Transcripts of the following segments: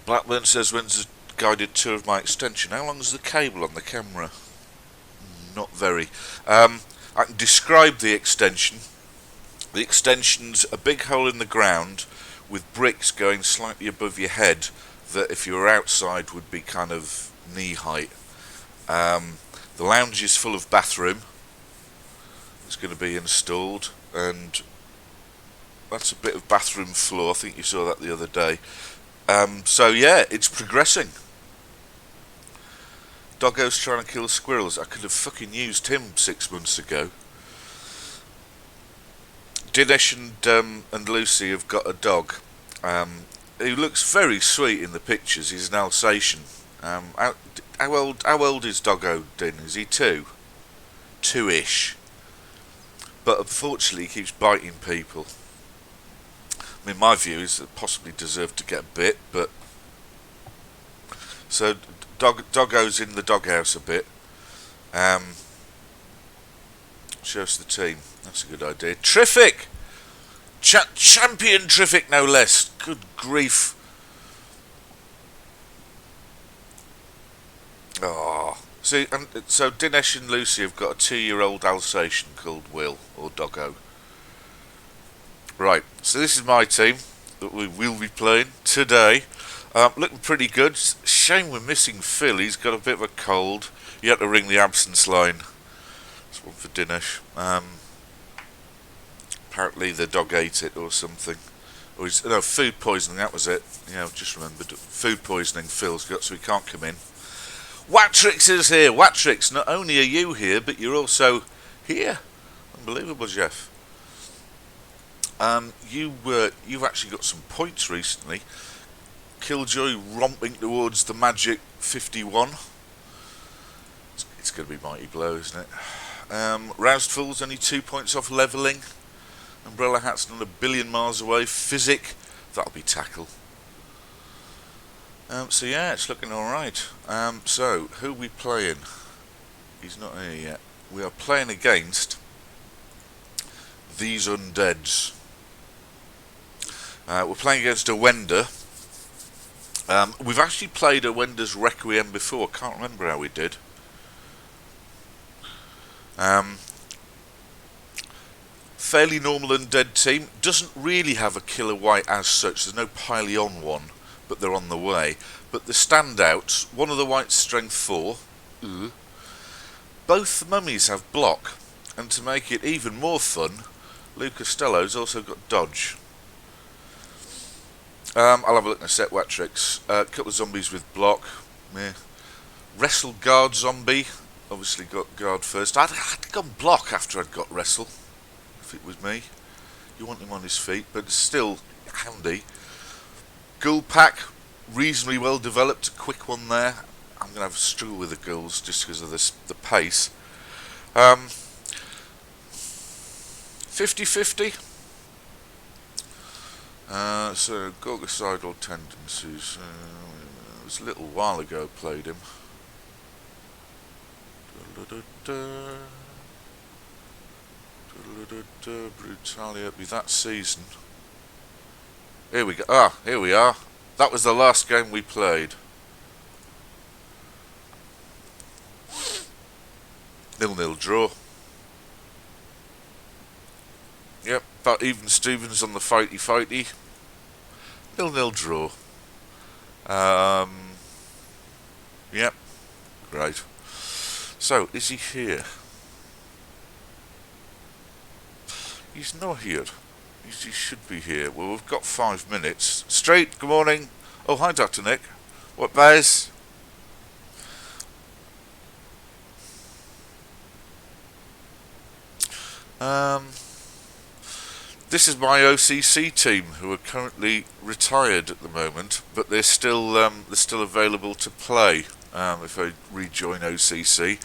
Blackburn says, when's the guided tour of my extension? How long is the cable on the camera? Not very. I can describe the extension. The extension's a big hole in the ground with bricks going slightly above your head that if you were outside would be kind of knee height. The lounge is full of bathroom. It's going to be installed, and that's a bit of bathroom floor. I think you saw that the other day. So yeah, it's progressing. Doggo's trying to kill squirrels. I could have fucking used him 6 months ago. Dinesh and Lucy have got a dog who looks very sweet in the pictures. He's an Alsatian. How old is Doggo, Din? Is he 2? 2-ish. But unfortunately he keeps biting people. I mean, my view is that possibly deserved to get bit, but... So, Doggo's in the doghouse a bit. Show us the team. That's a good idea. Terrific! Champion Terrific, no less. Good grief. Oh. See, so Dinesh and Lucy have got a 2-year-old Alsatian called Will, or Doggo. Right, so this is my team that we will be playing today. Looking pretty good. Shame we're missing Phil. He's got a bit of a cold. You had to ring the absence line. That's one for Dinesh. Apparently the dog ate it or something. Or no, food poisoning, that was it. Just remembered. Food poisoning Phil's got, so he can't come in. Watrix is here. Watrix, not only are you here, but you're also here. Unbelievable, Jeff. You've actually got some points recently. Killjoy romping towards the magic 51. It's going to be mighty blow, isn't it? Roused Fool's only 2 points off levelling. Umbrella Hat's not a billion miles away. Physic, that'll be tackle. So yeah, it's looking alright. So, who are we playing? He's not here yet. We are playing against these undeads. We're playing against Owenda. We've actually played Owenda's Requiem before. Can't remember how we did. Fairly normal undead team. Doesn't really have a killer white as such. There's no Pyleon one, but they're on the way. But the standouts, one of the whites strength 4. Both the mummies have block. And to make it even more fun, Lou Costello's also got dodge. I'll have a look in a sec, Watrix. A couple of zombies with block. Yeah. Wrestle guard zombie. Obviously got guard first. I'd gone block after I'd got wrestle. If it was me. You want him on his feet, but it's still handy. Ghoul pack. Reasonably well developed. A quick one there. I'm going to have a struggle with the ghouls just because of the pace. 50-50. So gorgocidal tendencies. It was a little while ago I played him. Brutalia, it'll be that season. Here we go. Here we are. That was the last game we played. 0-0 draw. Yep, about even Stevens on the fighty. 0-0 draw. Yep, great. So, is he here? He's not here. He should be here. Well, we've got 5 minutes. Straight, good morning. Oh, hi, Dr. Nick. What, Baz? This is my OCC team, who are currently retired at the moment, but they're still available to play if I rejoin OCC.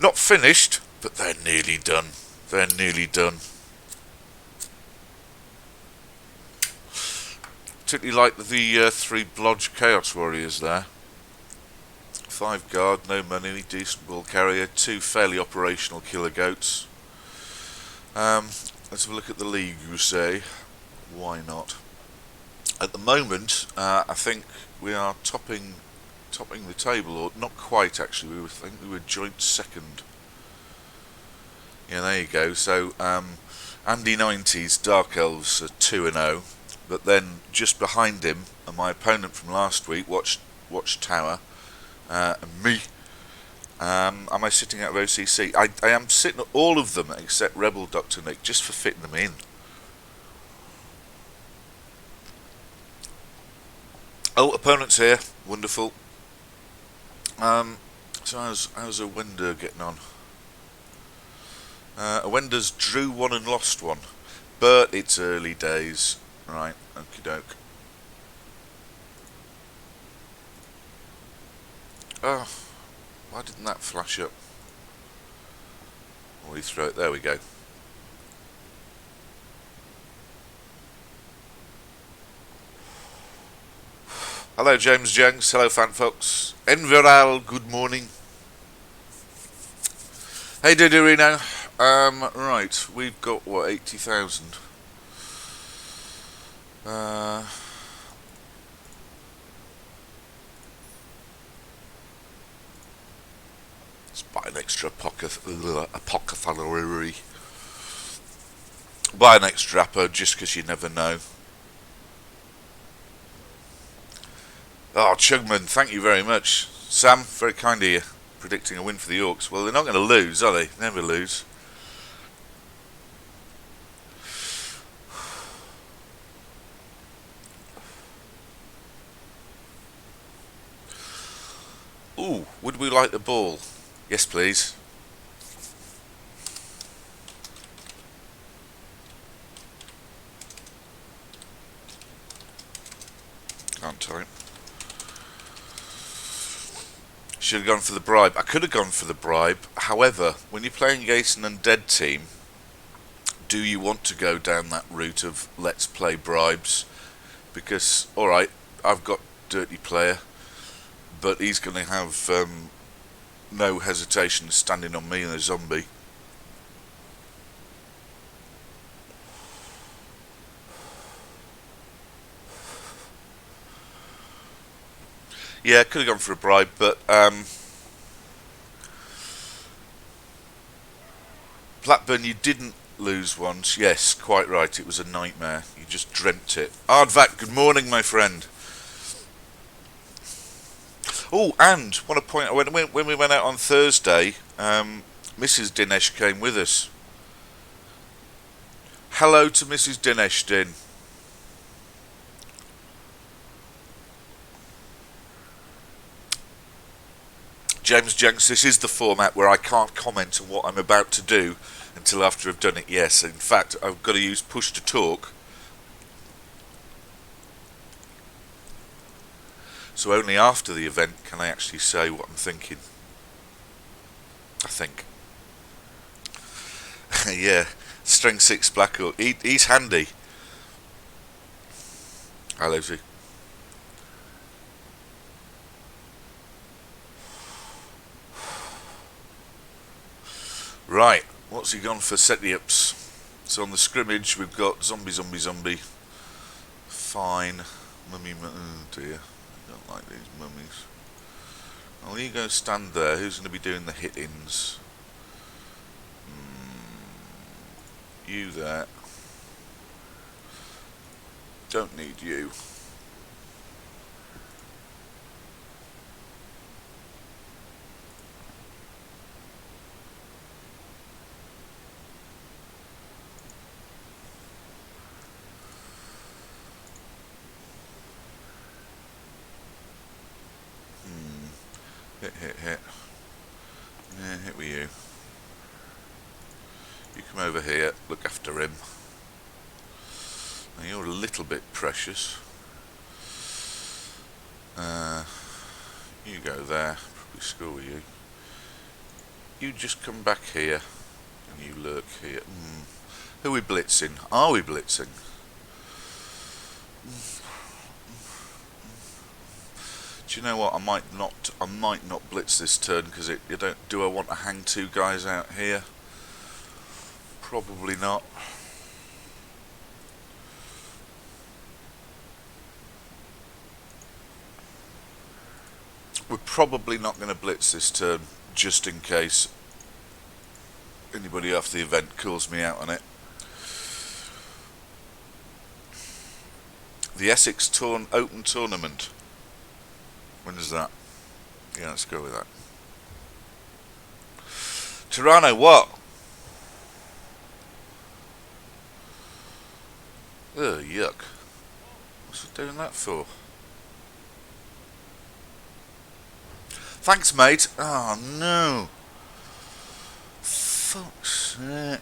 Not finished, but they're nearly done. They're nearly done. Particularly like the 3 Blodge Chaos Warriors there. 5 guard, no money, decent ball carrier, 2 fairly operational killer goats. Let's have a look at the league, you say. Why not? At the moment, I think we are topping the table, or not quite actually. I think we were joint second. Yeah, there you go. So Andy 90's Dark Elves are 2-0, but then just behind him are my opponent from last week, Watchtower, and me. Am I sitting out of OCC? I am sitting at all of them except REBBL Dr. Nick, just for fitting them in. Oh, opponent's here. Wonderful. So how's a Wender getting on? Wender's drew one and lost one, but it's early days. Right, okie doke. Oh, why didn't that flash up? Or we throw it, there we go. Hello James Jenks, hello fan folks. Enviral, good morning. Hey Didorino. Right, we've got what, 80,000? Let's buy an extra apocalypse. Buy an extra appo just because you never know. Oh, Chugman, thank you very much. Sam, very kind of you, predicting a win for the Orcs. Well, they're not going to lose, are they? Never lose. Ooh, would we like the ball? Yes, please. Can't type. Should have gone for the bribe. I could have gone for the bribe. However, when you're playing against an undead team, do you want to go down that route of let's play bribes? Because, alright, I've got Dirty Player, but he's going to have no hesitation standing on me and a zombie. Yeah, could have gone for a bribe, but Blackburn, you didn't lose once. Yes, quite right. It was a nightmare. You just dreamt it. Ardvac, good morning, my friend. Oh, and want to point out, when we went out on Thursday, Mrs. Dinesh came with us. Hello to Mrs. Dinesh Din. James Jenks, this is the format where I can't comment on what I'm about to do until after I've done it. Yes, in fact, I've got to use push to talk. So only after the event can I actually say what I'm thinking. I think. Yeah, Strength 6 Blackhawk. He's handy. Hi, Lucy. Right, what's he gone for set-ups? So on the scrimmage we've got zombie. Fine. Mummy, oh dear. I don't like these mummies. Well, you go stand there. Who's going to be doing the hit-ins? You there. Don't need you. Hit. Yeah, hit with you. You come over here, look after him. Now you're a little bit precious. You go there, probably score with you. You just come back here, and you lurk here. Who are we blitzing? Are we blitzing? Do you know what? I might not blitz this turn because do I want to hang two guys out here? Probably not. We're probably not going to blitz this turn, just in case anybody after the event calls me out on it. The Essex Open Tournament. When is that? Yeah, let's go with that. Toronto, what? Ugh, yuck. What's it doing that for? Thanks, mate. Oh, no. Fuck's sake.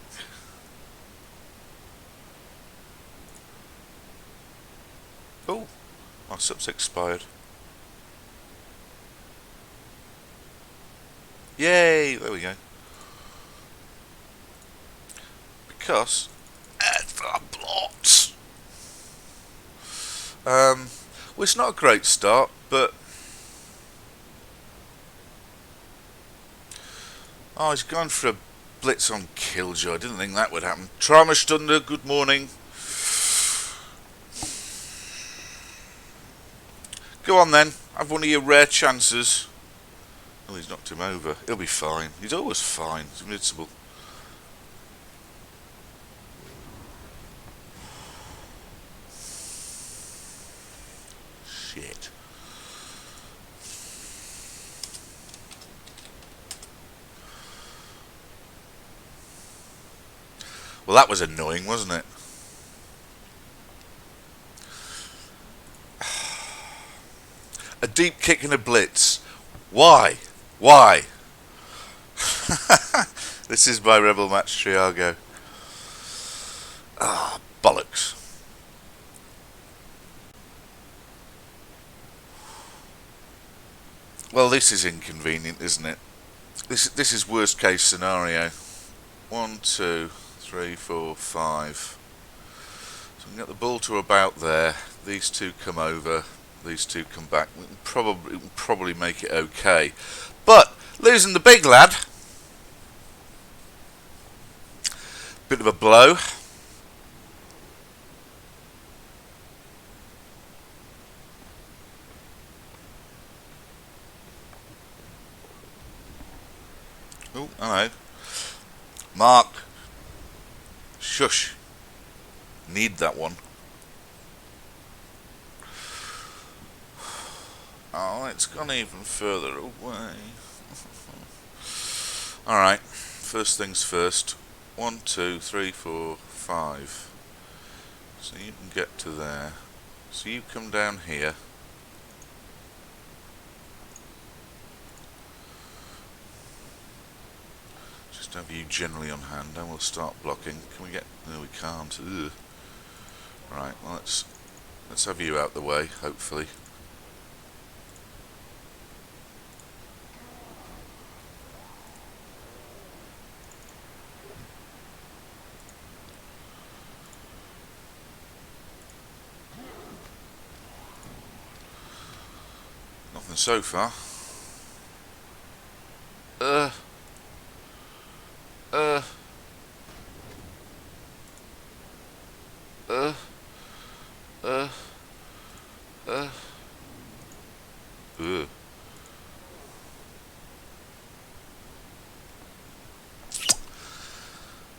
Oh, my sub's expired. Yay, there we go. Because it's the blocks. Well, it's not a great start, but oh, he's gone for a blitz on Killjoy. I didn't think that would happen. Traumstunde, good morning. Go on then, have one of your rare chances. Oh, he's knocked him over. He'll be fine. He's always fine. He's invincible. Shit. Well, that was annoying, wasn't it? A deep kick and a blitz. Why? Why? This is my REBBL match Triago. Ah, bollocks. Well, this is inconvenient, isn't it? This is worst case scenario. 1, 2, 3, 4, 5. So we can get the ball to about there. These two come over. These two come back. We can probably make it okay. But losing the big lad. Bit of a blow. Oh, hello. Mark. Shush. Need that one. Oh, it's gone even further away. Alright, first things first. 1, 2, 3, 4, 5. So you can get to there. So you come down here. Just have you generally on hand, and we'll start blocking. Can we get... No, we can't. Ugh. Right, well, let's have you out the way, hopefully. Nothing so far.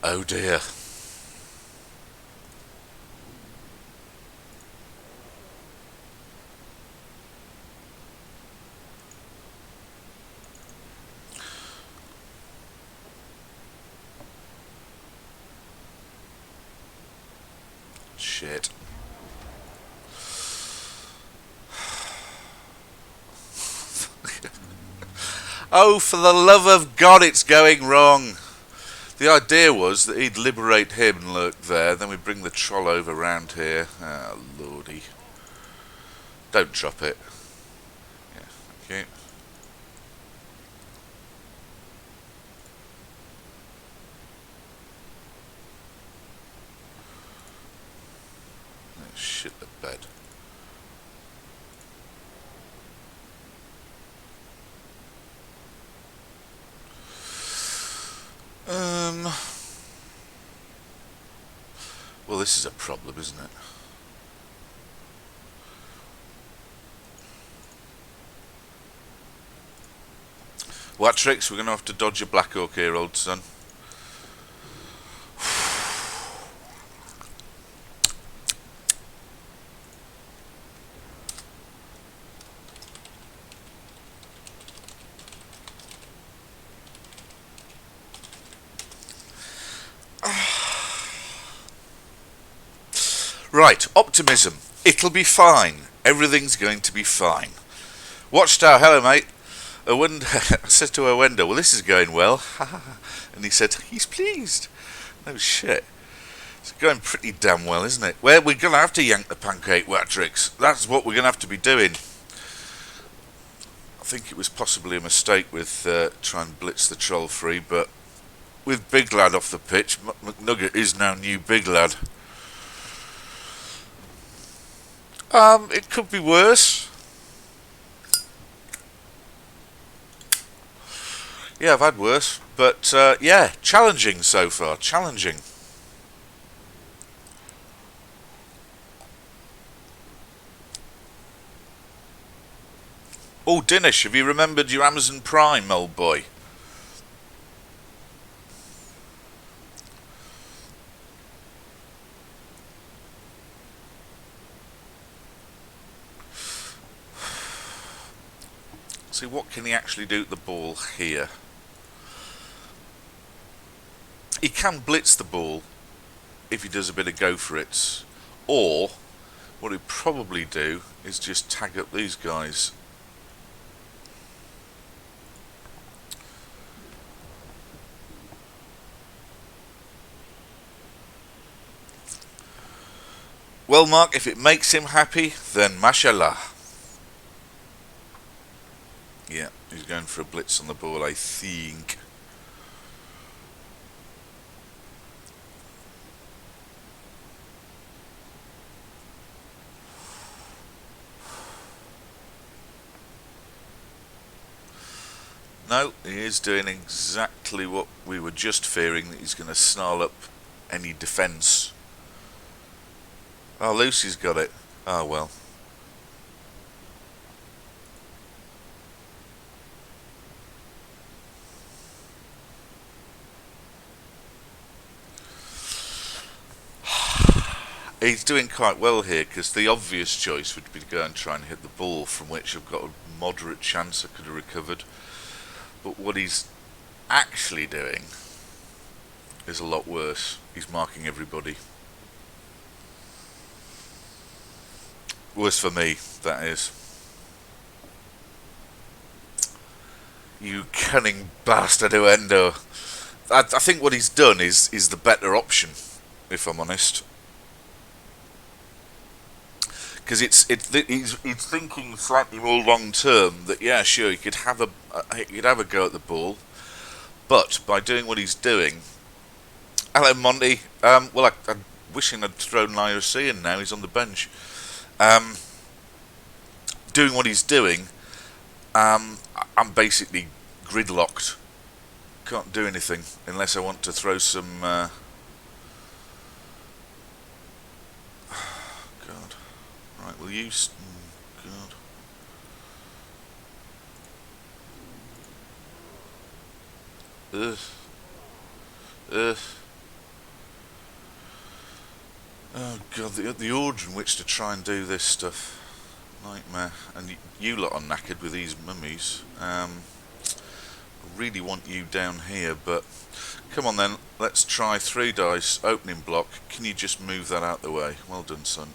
Oh dear. Shit. Oh, for the love of God, it's going wrong. The idea was that he'd liberate him and lurk there, then we'd bring the troll over round here. Ah, oh, lordy. Don't drop it. Yeah, thank you. Oh, shit the bed. Well, this is a problem, isn't it? What tricks? We're going to have to dodge a Black Hawk here, old son. Right, optimism. It'll be fine. Everything's going to be fine. Watchtower, hello mate. I said to Owendo, well, this is going well. And he said, he's pleased. No shit. It's going pretty damn well, isn't it? Well, we're going to have to yank the pancake Watrix. That's what we're going to have to be doing. I think it was possibly a mistake with trying to blitz the troll free, but with Big Lad off the pitch, McNugget is now new Big Lad. It could be worse. Yeah, I've had worse, but yeah, challenging so far, challenging. Oh, Dinesh, have you remembered your Amazon Prime, old boy? See, what can he actually do at the ball here? He can blitz the ball if he does a bit of go for it, or what he'd probably do is just tag up these guys. Well, Mark, if it makes him happy, then mashallah. Yeah, he's going for a blitz on the ball, I think. No, he is doing exactly what we were just fearing, that he's going to snarl up any defence. Oh, Lucy's got it. Oh, well. He's doing quite well here, because the obvious choice would be to go and try and hit the ball, from which I've got a moderate chance I could have recovered. But what he's actually doing is a lot worse. He's marking everybody. Worse for me, that is. You cunning bastard, Owendo. I think what he's done is the better option, if I'm honest. Because he's thinking slightly more long term. That yeah, sure, he could have a go at the ball, but by doing what he's doing. Hello, Monty. Well, I'm wishing I'd thrown Lyra C in now. He's on the bench. Doing what he's doing, I'm basically gridlocked. Can't do anything unless I want to throw some. God. Right, will you? God. Ugh. Ugh. Oh God, the order in which to try and do this stuff. Nightmare. And you lot are knackered with these mummies. I really want you down here, but come on then, let's try 3 dice, opening block. Can you just move that out the way? Well done, son.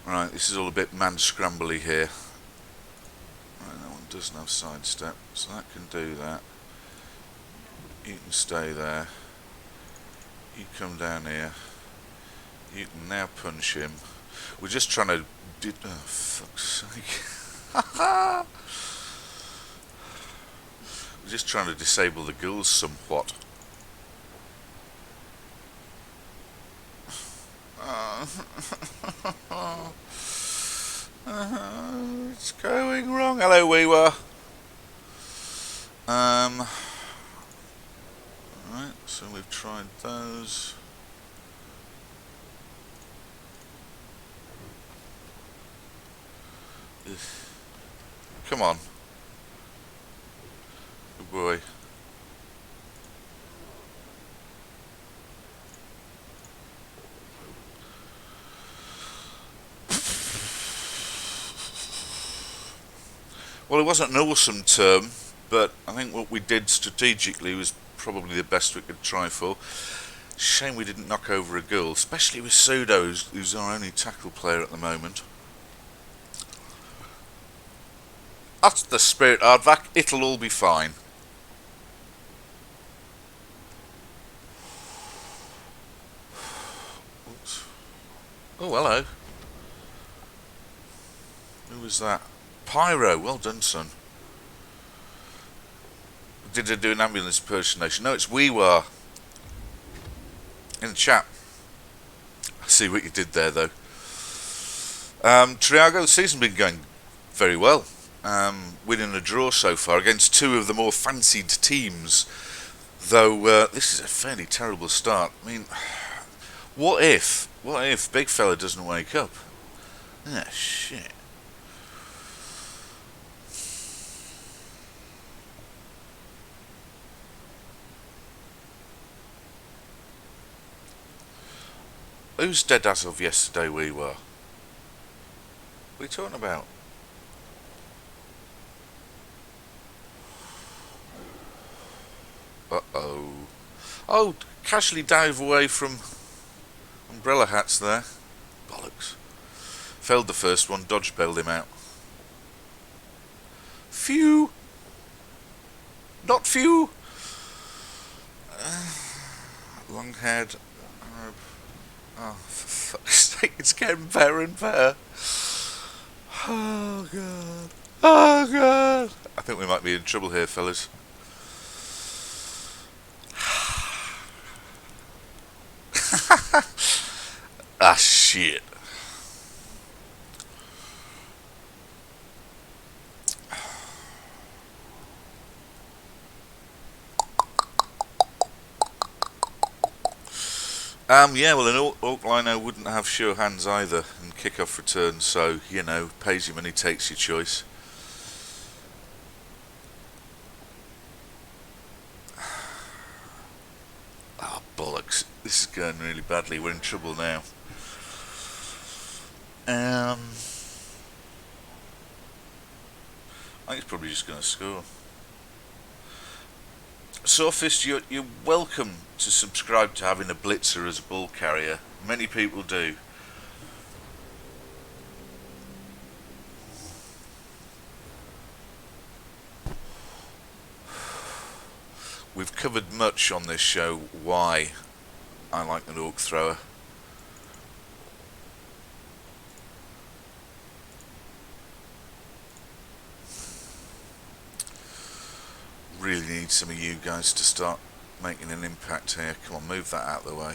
Right, this is all a bit man-scrambly here. Right, that one doesn't have sidestep, so that can do that. You can stay there. You come down here. You can now punch him. We're just trying to... Oh, fuck's sake. We're just trying to disable the ghouls somewhat. It's going wrong. Hello, we were. Right, so we've tried those. Come on. Good boy. Well, it wasn't an awesome term, but I think what we did strategically was probably the best we could try for. Shame we didn't knock over a girl, especially with Pseudo, who's our only tackle player at the moment. That's the spirit, Aardvac. It'll all be fine. Oops. Oh, hello. Who was that? Pyro. Well done, son. Did I do an ambulance impersonation? No, it's we were. In the chat. I see what you did there, though. Triago, the season's been going very well. Winning a draw so far against two of the more fancied teams. Though this is a fairly terrible start. I mean, what if Big Fella doesn't wake up? Ah, shit. Who's dead as of yesterday? We were. What are you talking about? Uh-oh. Oh, casually dive away from umbrella hats there. Bollocks. Failed the first one, dodge bailed him out. Phew! Not few! Long-haired... Oh, for fuck's sake, it's getting better and better. Oh, God. Oh, God. I think we might be in trouble here, fellas. Ah, shit. Yeah, well, an Orc Lino wouldn't have sure hands either, and kick-off return, so, you know, pays your money, takes your choice. Oh, bollocks. This is going really badly. We're in trouble now. I think he's probably just going to score. Sophist, you're welcome to subscribe to having a blitzer as a ball carrier. Many people do. We've covered much on this show why I like an Orc thrower. Really need some of you guys to start making an impact here. Come on, move that out of the way.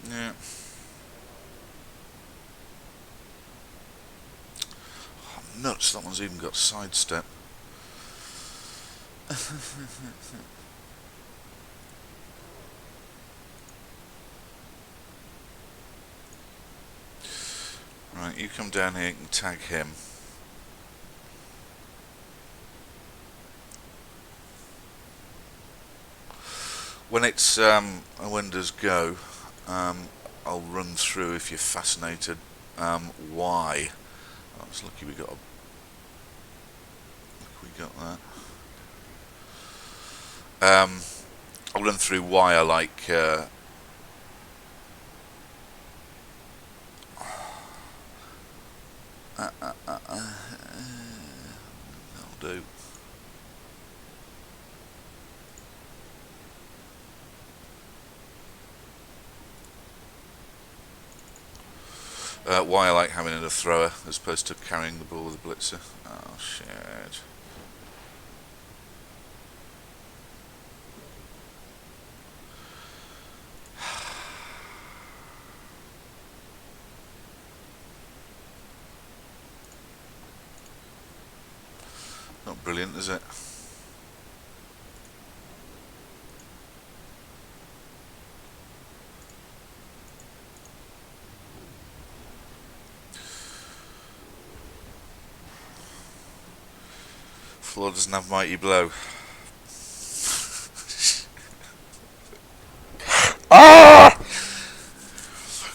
Yeah. Oh, nuts, that one's even got sidestep. Right, you come down here and tag him. When it's when does go, I'll run through if you're fascinated why. I was lucky we got that. I'll run through why I like do. Why I like having a thrower as opposed to carrying the ball with a blitzer. Oh shit. Not brilliant, is it? Floor doesn't have mighty blow. Ah!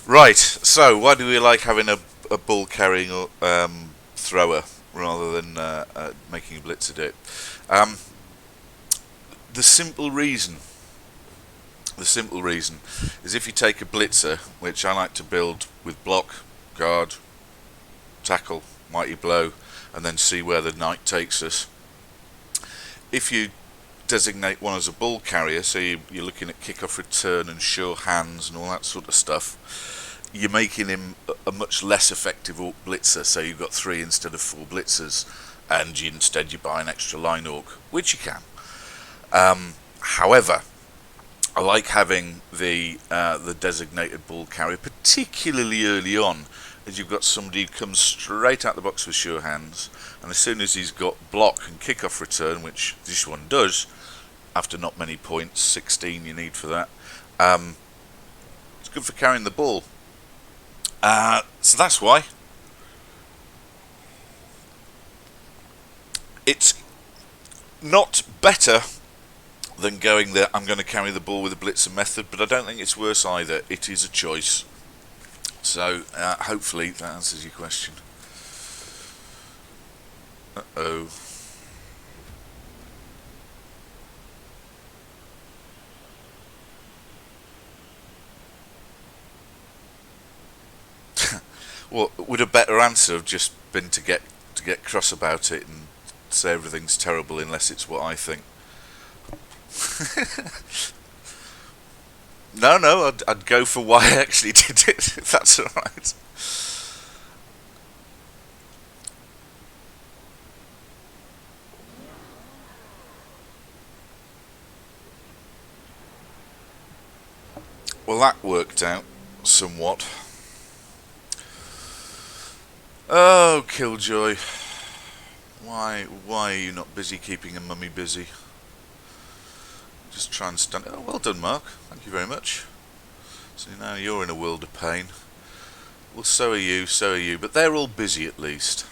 Right, so why do we like having a ball carrying thrower rather than making a blitzer do it? The simple reason is if you take a blitzer, which I like to build with block, guard, tackle, mighty blow, and then see where the night takes us. If you designate one as a ball carrier, so you're looking at kick-off return and sure hands and all that sort of stuff, you're making him a much less effective blitzer, so you've got 3 instead of 4 blitzers, and instead you buy an extra line orc, which you can. However, I like having the designated ball carrier, particularly early on, as you've got somebody who comes straight out the box with sure hands, and as soon as he's got block and kick-off return, which this one does, after not many points, 16 you need for that, it's good for carrying the ball. So that's why. It's not better than going there, I'm going to carry the ball with a blitzer method, but I don't think it's worse either. It is a choice. So hopefully that answers your question. Uh-oh. Well, would a better answer have just been to get cross about it and say everything's terrible unless it's what I think? No, I'd go for why I actually did it, if that's alright. Well, that worked out somewhat. Oh, Killjoy. Why are you not busy keeping a mummy busy? Just try and stand. Oh, well done, Mark. Thank you very much. So now you're in a world of pain. Well, so are you, but they're all busy at least.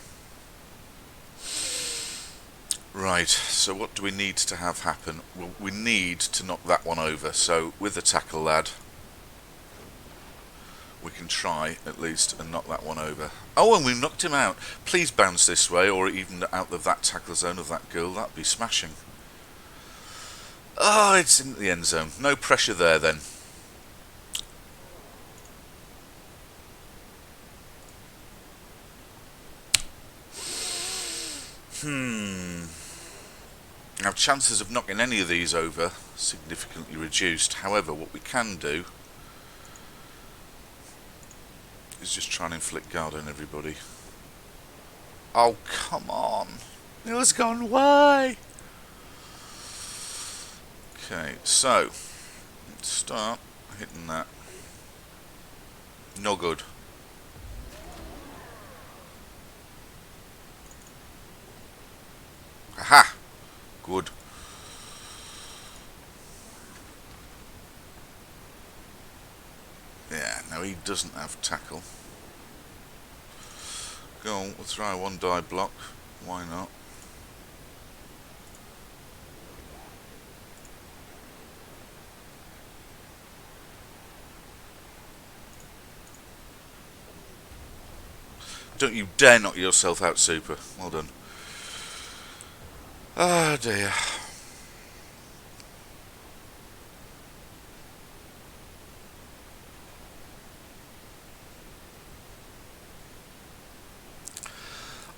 Right, so what do we need to have happen? Well, we need to knock that one over, so with the tackle lad, we can try, at least, and knock that one over. Oh, and we've knocked him out. Please bounce this way, or even out of that tackle zone of that girl. That'd be smashing. Oh, it's in the end zone. No pressure there, then. Now, chances of knocking any of these over significantly reduced. However, what we can do is just try and inflict guard on everybody. Oh, come on. It was gone. Why? Okay, so let's start hitting that. No good. Aha! Good. Yeah, no, he doesn't have tackle. Go on, we'll try one die block. Why not? Don't you dare knock yourself out, Super. Well done. Oh dear.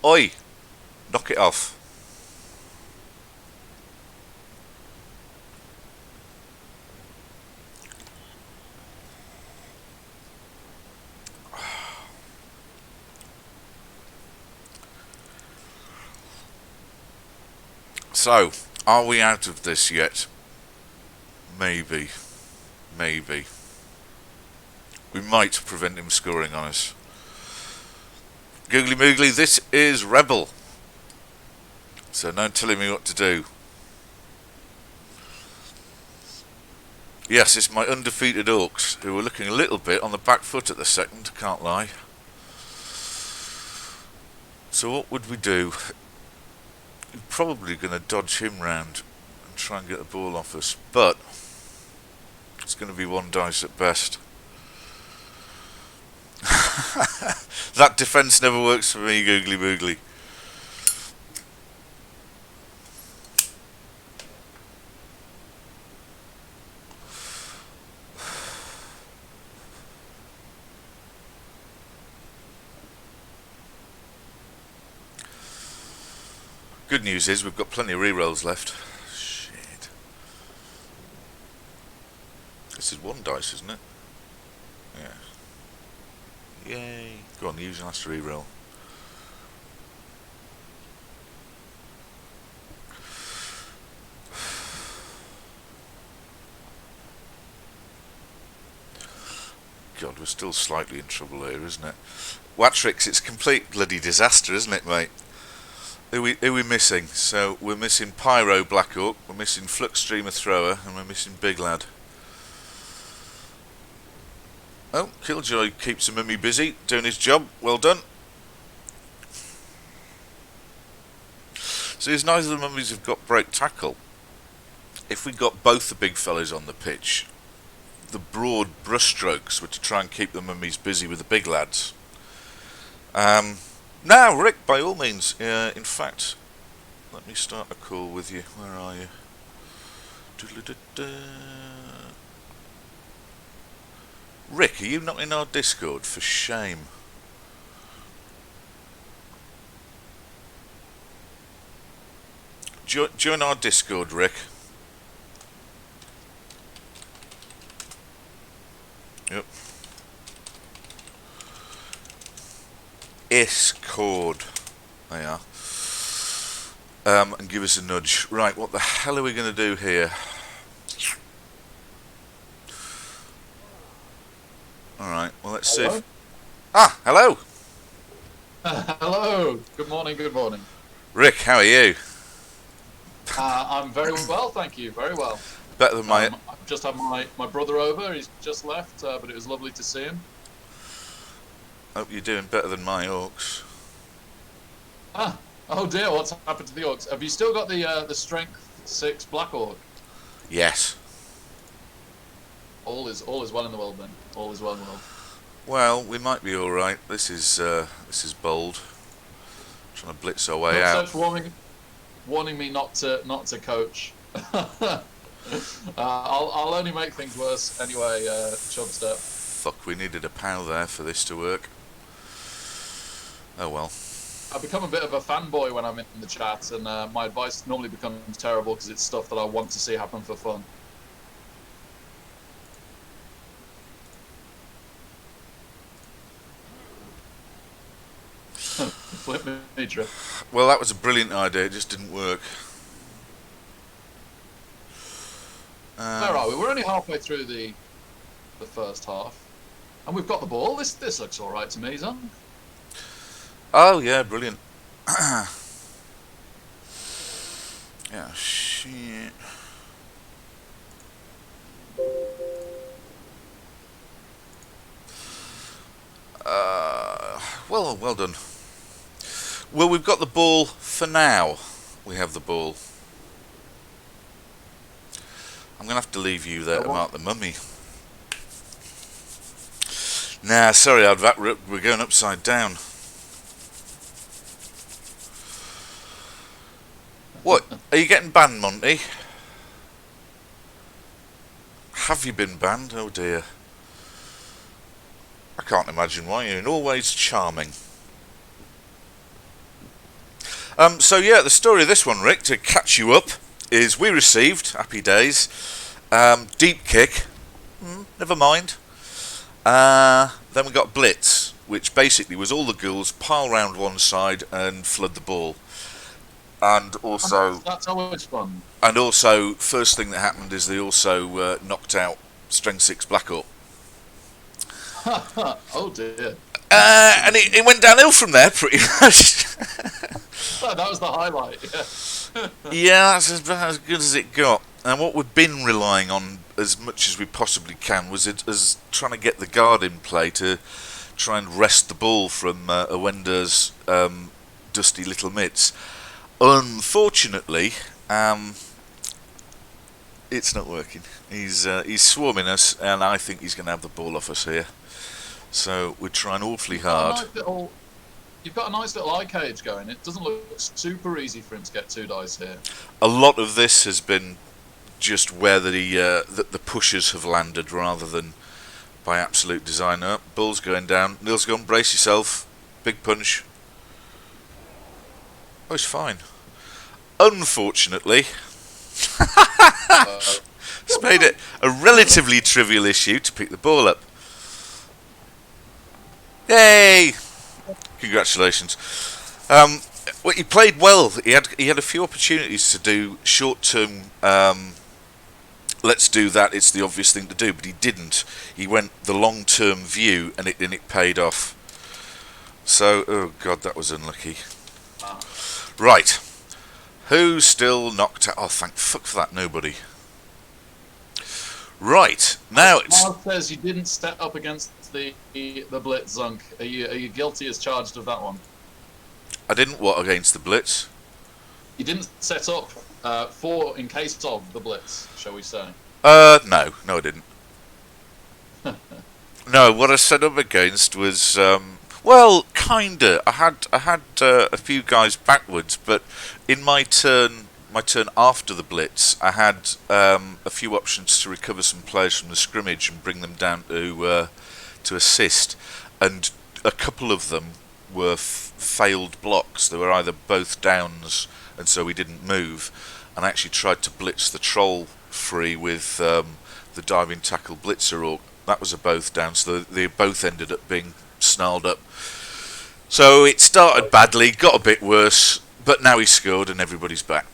Oi! Knock it off. So, are we out of this yet? Maybe. Maybe. We might prevent him scoring on us. Googly Moogly, this is REBBL. So no telling me what to do. Yes, it's my undefeated Orcs, who were looking a little bit on the back foot at the second, can't lie. So what would we do? We're probably going to dodge him round and try and get the ball off us, but it's going to be one dice at best. That defence never works for me, Googly Moogly. Good news is we've got plenty of rerolls left. Shit. This is one dice, isn't it? Yeah. Yay. Go on, use your last reroll. God, we're still slightly in trouble here, isn't it? Watrix, it's a complete bloody disaster, isn't it, mate? Who we missing? So we're missing Pyro Black Orc, we're missing Flux Streamer Thrower, and we're missing Big Lad. Oh, Killjoy keeps the mummy busy, doing his job. Well done. So as neither of the mummies have got break tackle, if we got both the big fellas on the pitch, the broad brushstrokes were to try and keep the mummies busy with the big lads. Now, Rick, by all means, in fact, let me start a call with you. Where are you? Rick, are you not in our Discord? For shame. Join our Discord, Rick. Yep. Discord. There you are. And give us a nudge. Right, what the hell are we going to do here? Alright, well let's see if... Ah, hello! Hello! Good morning, good morning. Rick, how are you? I'm very well, thank you, very well. Better than my... I've just had my brother over, he's just left, but it was lovely to see him. Hope you're doing better than my Orcs. Ah, oh dear, what's happened to the Orcs? Have you still got the Strength 6 Black Orc? Yes. All is well in the world then. All is well in the world. Well, we might be all right. This is bold. Trying to blitz our way out. Warning me not to coach. I'll only make things worse anyway. Chubstep. Fuck, we needed a POW there for this to work. Oh well. I become a bit of a fanboy when I'm in the chat, and my advice normally becomes terrible because it's stuff that I want to see happen for fun. Flip me, Trip. Well, that was a brilliant idea. It just didn't work. Where are we? We're only halfway through the first half, and we've got the ball. This looks all right to me, Zunk. Oh yeah, brilliant. Yeah, shit. Well done. Well, we've got the ball for now. We have the ball. I'm going to have to leave you there to mark the mummy. Nah, sorry, Advat, we're going upside down. What? Are you getting banned, Monty? Have you been banned? Oh dear. I can't imagine why. You're always charming. So yeah, the story of this one, Rick, to catch you up, is we received, happy days, deep kick, never mind. Then we got blitz, which basically was all the ghouls pile round one side and flood the ball. And also, That's always fun. first thing that happened is they also knocked out Strength 6 Blackhawk. Oh dear. And it went downhill from there pretty much. Oh, that was the highlight. Yeah. Yeah, that's as good as it got. And what we've been relying on as much as we possibly can was as trying to get the guard in play to try and wrest the ball from Awenda's dusty little mitts. Unfortunately, it's not working. He's swarming us, and I think he's going to have the ball off us here. So we're trying awfully hard. You've got a nice little eye cage going. It doesn't look super easy for him to get 2 dice here. A lot of this has been just where the pushers have landed rather than by absolute design. Ball's going down. Neil's gone, brace yourself. Big punch. Oh, it's fine. Unfortunately, it's made it a relatively trivial issue to pick the ball up. Yay! Congratulations. Well, he played well. He had a few opportunities to do short-term. Let's do that. It's the obvious thing to do, but he didn't. He went the long-term view, and it paid off. So, oh god, that was unlucky. Right, who's still knocked out? Oh, thank fuck for that. Nobody. Right now it's. Mark says you didn't step up against the blitz, Zunk. Are you guilty as charged of that one? I didn't what against the blitz? You didn't set up in case of the blitz, shall we say? No, I didn't. No, what I set up against was well, kinda. I had a few guys backwards, but in my turn after the blitz, I had a few options to recover some players from the scrimmage and bring them down to assist, and a couple of them were failed blocks. They were either both downs, and so we didn't move. And I actually tried to blitz the troll free with the diving tackle blitzer orc. That was a both down, so they both ended up being snarled up. So it started badly, got a bit worse, but now he's scored and everybody's back.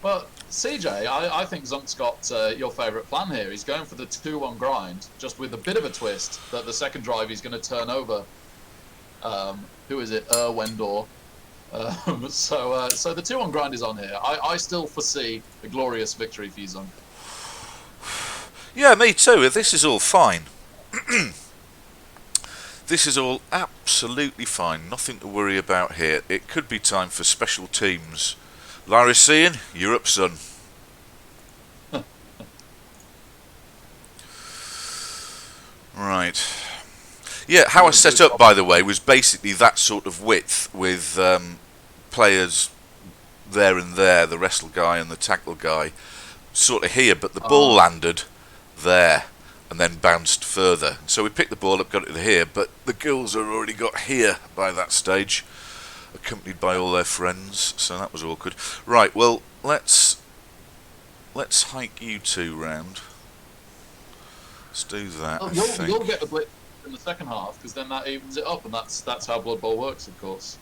Well, CJ, I think Zunk's got your favourite plan here. He's going for the 2-1 grind, just with a bit of a twist that the second drive he's going to turn over. Who is it? Wendor. So the 2-1 grind is on here. I still foresee a glorious victory for you, Zunk. Yeah, me too. This is all fine. This is all absolutely fine. Nothing to worry about here. It could be time for special teams. Larisian, you're up, son. Right. Yeah, how I set up, by the way, was basically that sort of width with players there and there, the wrestle guy and the tackle guy, sort of here, but the ball landed there and then bounced further. So we picked the ball up, got it to here, but the girls had already got here by that stage, accompanied by all their friends, so that was awkward. Right, well, let's hike you two round. Let's do that. You'll get the blitz in the second half, because then that evens it up, and that's how Blood Bowl works, of course.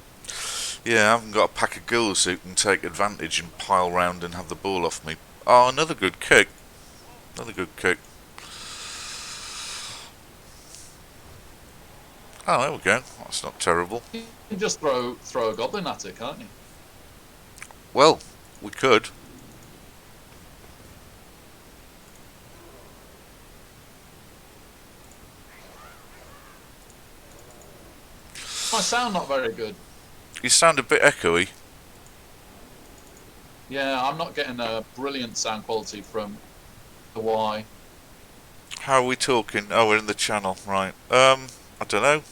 Yeah, I haven't got a pack of girls who can take advantage and pile round and have the ball off me. Oh, another good kick. Another good kick. Oh, there we go. That's not terrible. You can just throw a goblin at it, can't you? Well, we could. My sound not very good. You sound a bit echoey. Yeah, I'm not getting a brilliant sound quality from the Y. How are we talking? Oh, we're in the channel, right. I don't know.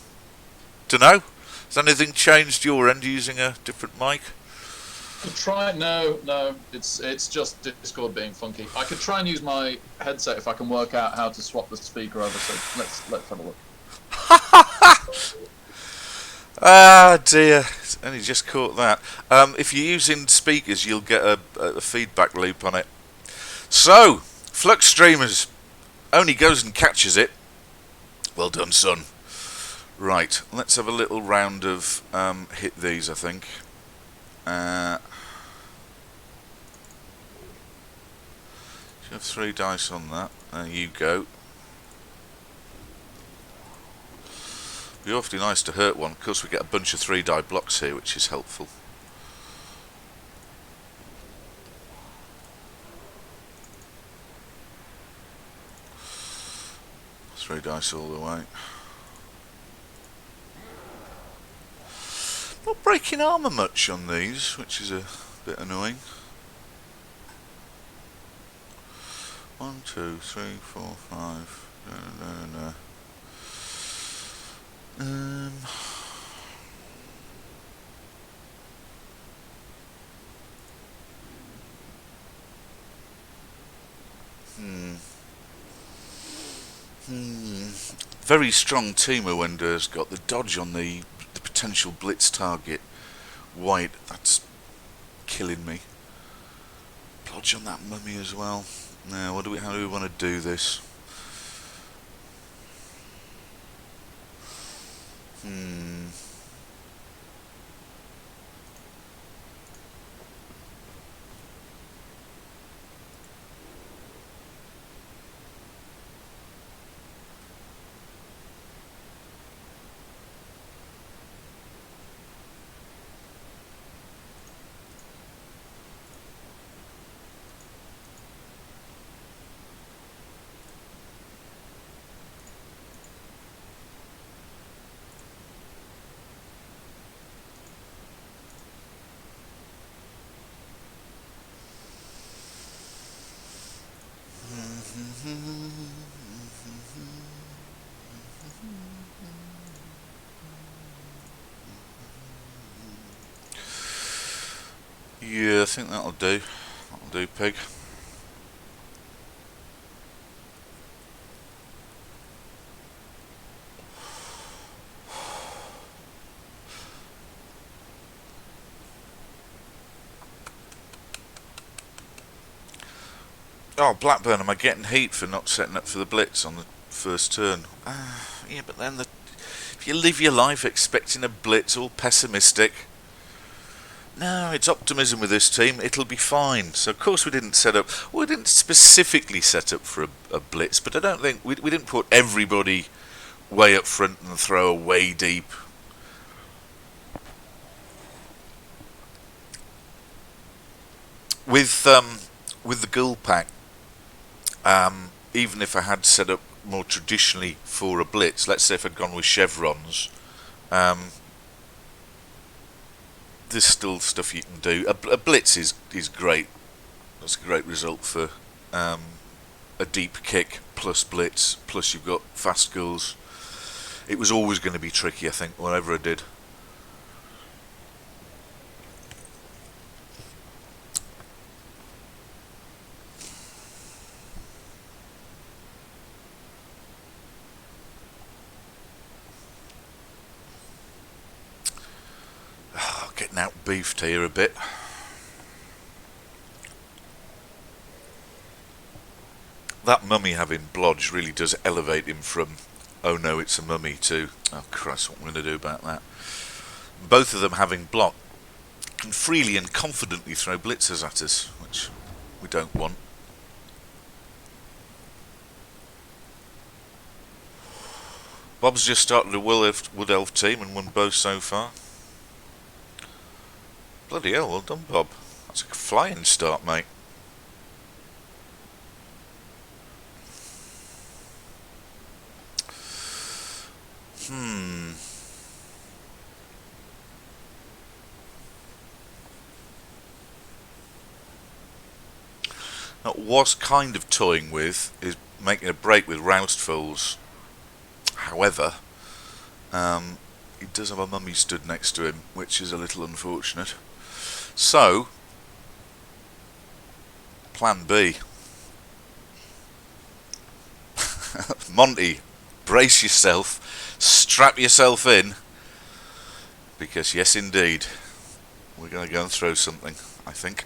Dunno. Has anything changed your end using a different mic? No, it's just Discord being funky. I could try and use my headset if I can work out how to swap the speaker over, so let's have a look. Ah dear, only just caught that. If you're using speakers, you'll get a feedback loop on it. So, Flux Streamers only goes and catches it. Well done, son. Right, let's have a little round of hit these, I think. You have 3 dice on that. There you go. It'd be awfully nice to hurt one. Of course, we get a bunch of 3-die blocks here, which is helpful. 3 dice all the way. Not breaking armour much on these, which is a bit annoying. 1, 2, 3, 4, 5. No. Very strong teamer Wender's got the dodge on the potential blitz target. White, that's killing me. Dodge on that mummy as well. Now, how do we want to do this? Yeah, I think that'll do. That'll do, pig. Oh, Blackburn, am I getting heat for not setting up for the blitz on the first turn? Yeah, but then if you live your life expecting a blitz, all pessimistic. No, it's optimism with this team. It'll be fine. So of course we didn't specifically set up for a blitz, but I don't think we didn't put everybody way up front and throw way deep. With the Ghoul pack, even if I had set up more traditionally for a blitz, let's say if I'd gone with chevrons, there's still stuff you can do. A blitz is great. That's a great result for a deep kick plus blitz, plus you've got fast goals. It was always going to be tricky, I think, whatever I did. Getting out beefed here a bit. That mummy having blodge really does elevate him from, oh no, it's a mummy, to, oh Christ, what am I going to do about that? Both of them having block can freely and confidently throw blitzers at us, which we don't want. Bob's just started a Wood Elf team and won both so far. Bloody hell, well done, Bob. That's a flying start, mate. What I was kind of toying with is making a break with Roused Foals. However, he does have a mummy stood next to him, which is a little unfortunate. So, plan B. Monty, brace yourself, strap yourself in, because yes indeed, we're going to go and throw something, I think.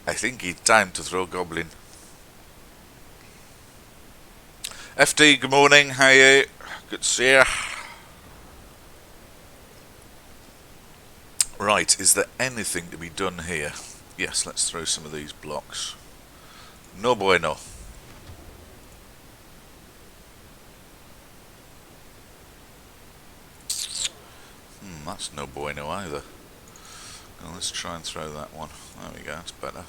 I think it's time to throw Goblin. FD, good morning, how are you? Good to see you. Right, is there anything to be done here? Yes, let's throw some of these blocks. No bueno. That's no bueno either. Well, let's try and throw that one. There we go, that's better.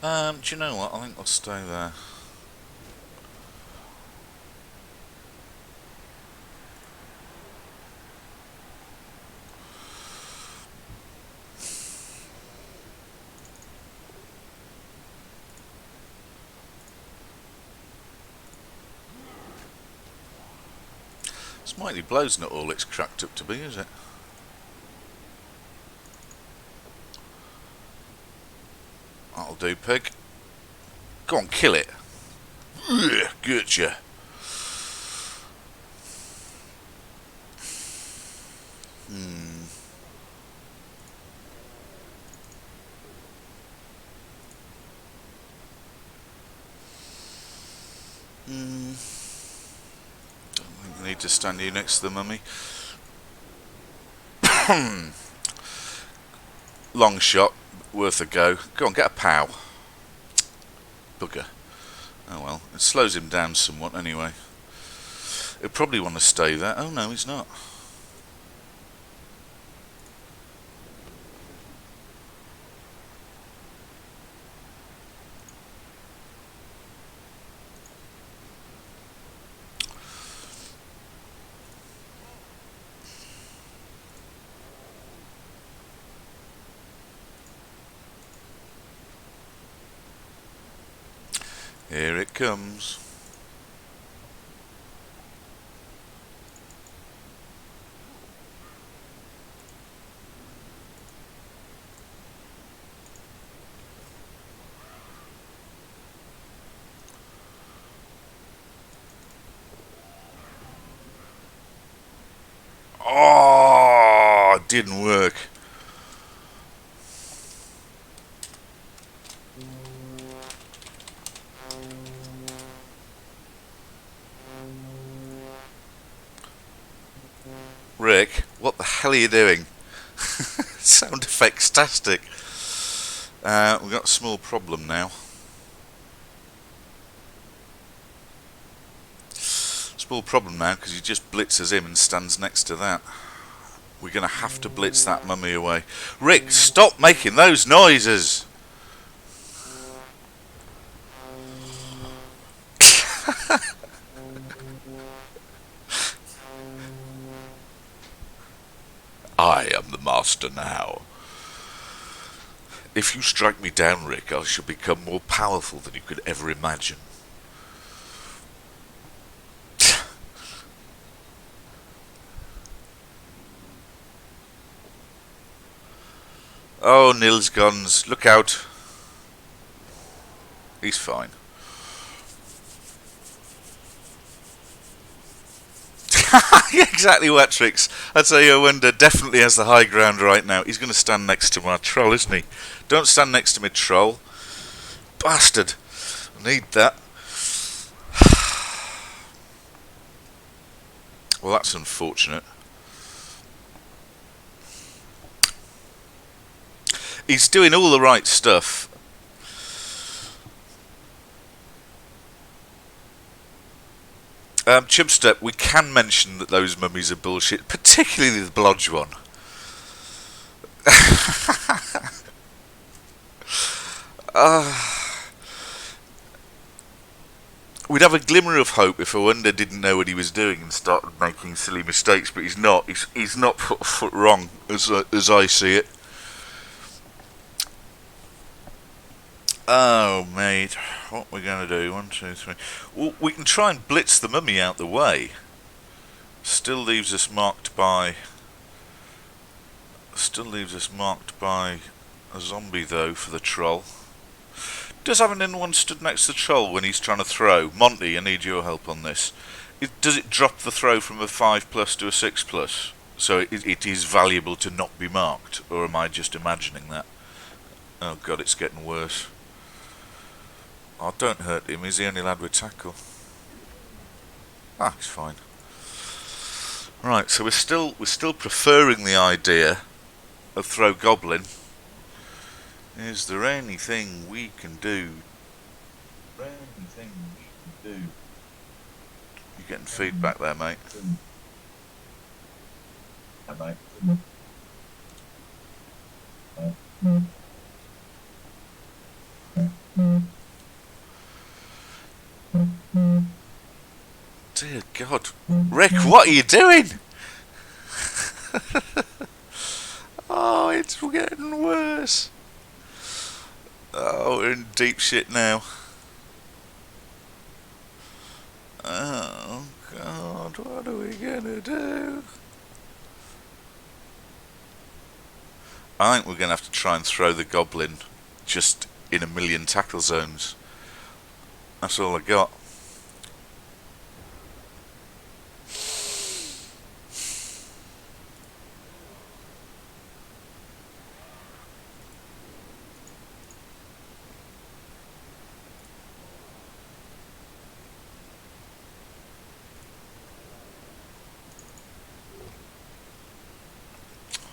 Do you know what? I think I'll stay there. Mighty Blow's not all it's cracked up to be, is it? That'll do, pig. Go on, kill it. Ugh, gotcha. I need to stand you next to the mummy. Long shot, worth a go. Go on, get a pow. Bugger. Oh well, it slows him down somewhat anyway. He'll probably want to stay there. Oh no, he's not. Here it comes. Oh, it didn't work. Rick, what the hell are you doing? Sound effects-tastic. We've got a small problem now. Small problem now because he just blitzes him and stands next to that. We're going to have to blitz that mummy away. Rick, stop making those noises! I am the master now. If you strike me down, Rick, I shall become more powerful than you could ever imagine. Oh, Nils guns, look out. He's fine. Exactly, Watrix. I'd say Owenda definitely has the high ground right now. He's going to stand next to my troll, isn't he? Don't stand next to me, troll. Bastard. I need that. Well, that's unfortunate. He's doing all the right stuff. Chipstep, we can mention that those mummies are bullshit, particularly the blodge one. We'd have a glimmer of hope if Owenda didn't know what he was doing and started making silly mistakes, but he's not. He's not put a foot wrong, as I see it. Oh, mate, what we're going to do? 1, 2, 3. Well, we can try and blitz the mummy out the way. Still leaves us marked by a zombie, though, for the troll. Does have anyone stood next to the troll when he's trying to throw? Monty, I need your help on this. Does it drop the throw from a 5+ to a 6+? So it is valuable to not be marked, or am I just imagining that? Oh god, it's getting worse. Oh, don't hurt him. He's the only lad with tackle. Ah, he's fine. Right, so we're still preferring the idea of throw goblin. Is there anything we can do? You're getting feedback there, mate. Dear God, Rick, what are you doing? Oh, it's getting worse. Oh, we're in deep shit now. Oh God, what are we gonna do? I think we're gonna have to try and throw the goblin just in a million tackle zones. That's all I got.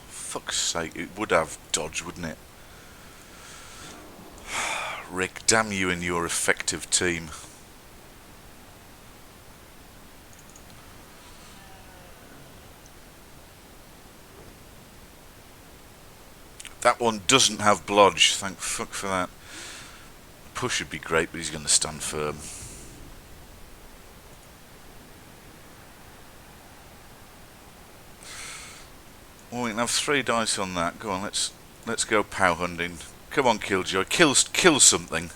Fuck's sake, it would have dodge, wouldn't it? Rick, damn you and your effective team. That one doesn't have blodge, thank fuck for that. Push would be great, but he's going to stand firm. Well, we can have 3 dice on that. Go on, let's go pow hunting. Come on, Killjoy, kill something.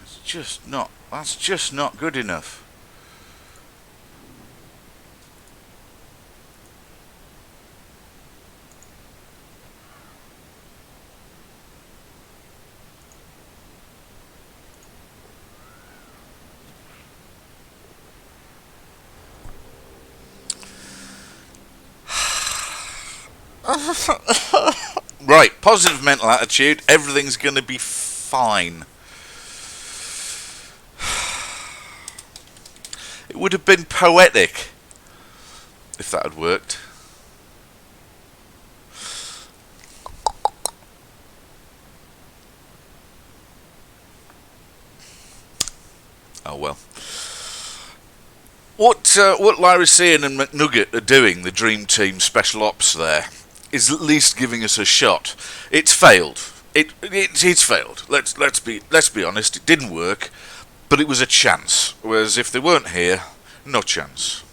It's just not. That's just not good enough. Right, positive mental attitude. Everything's going to be fine. It would have been poetic if that had worked. Oh well. What Lyricine and McNugget are doing, the Dream Team Special Ops there, is at least giving us a shot. It's failed. It's failed. Let's be honest. It didn't work, but it was a chance. Whereas if they weren't here, no chance.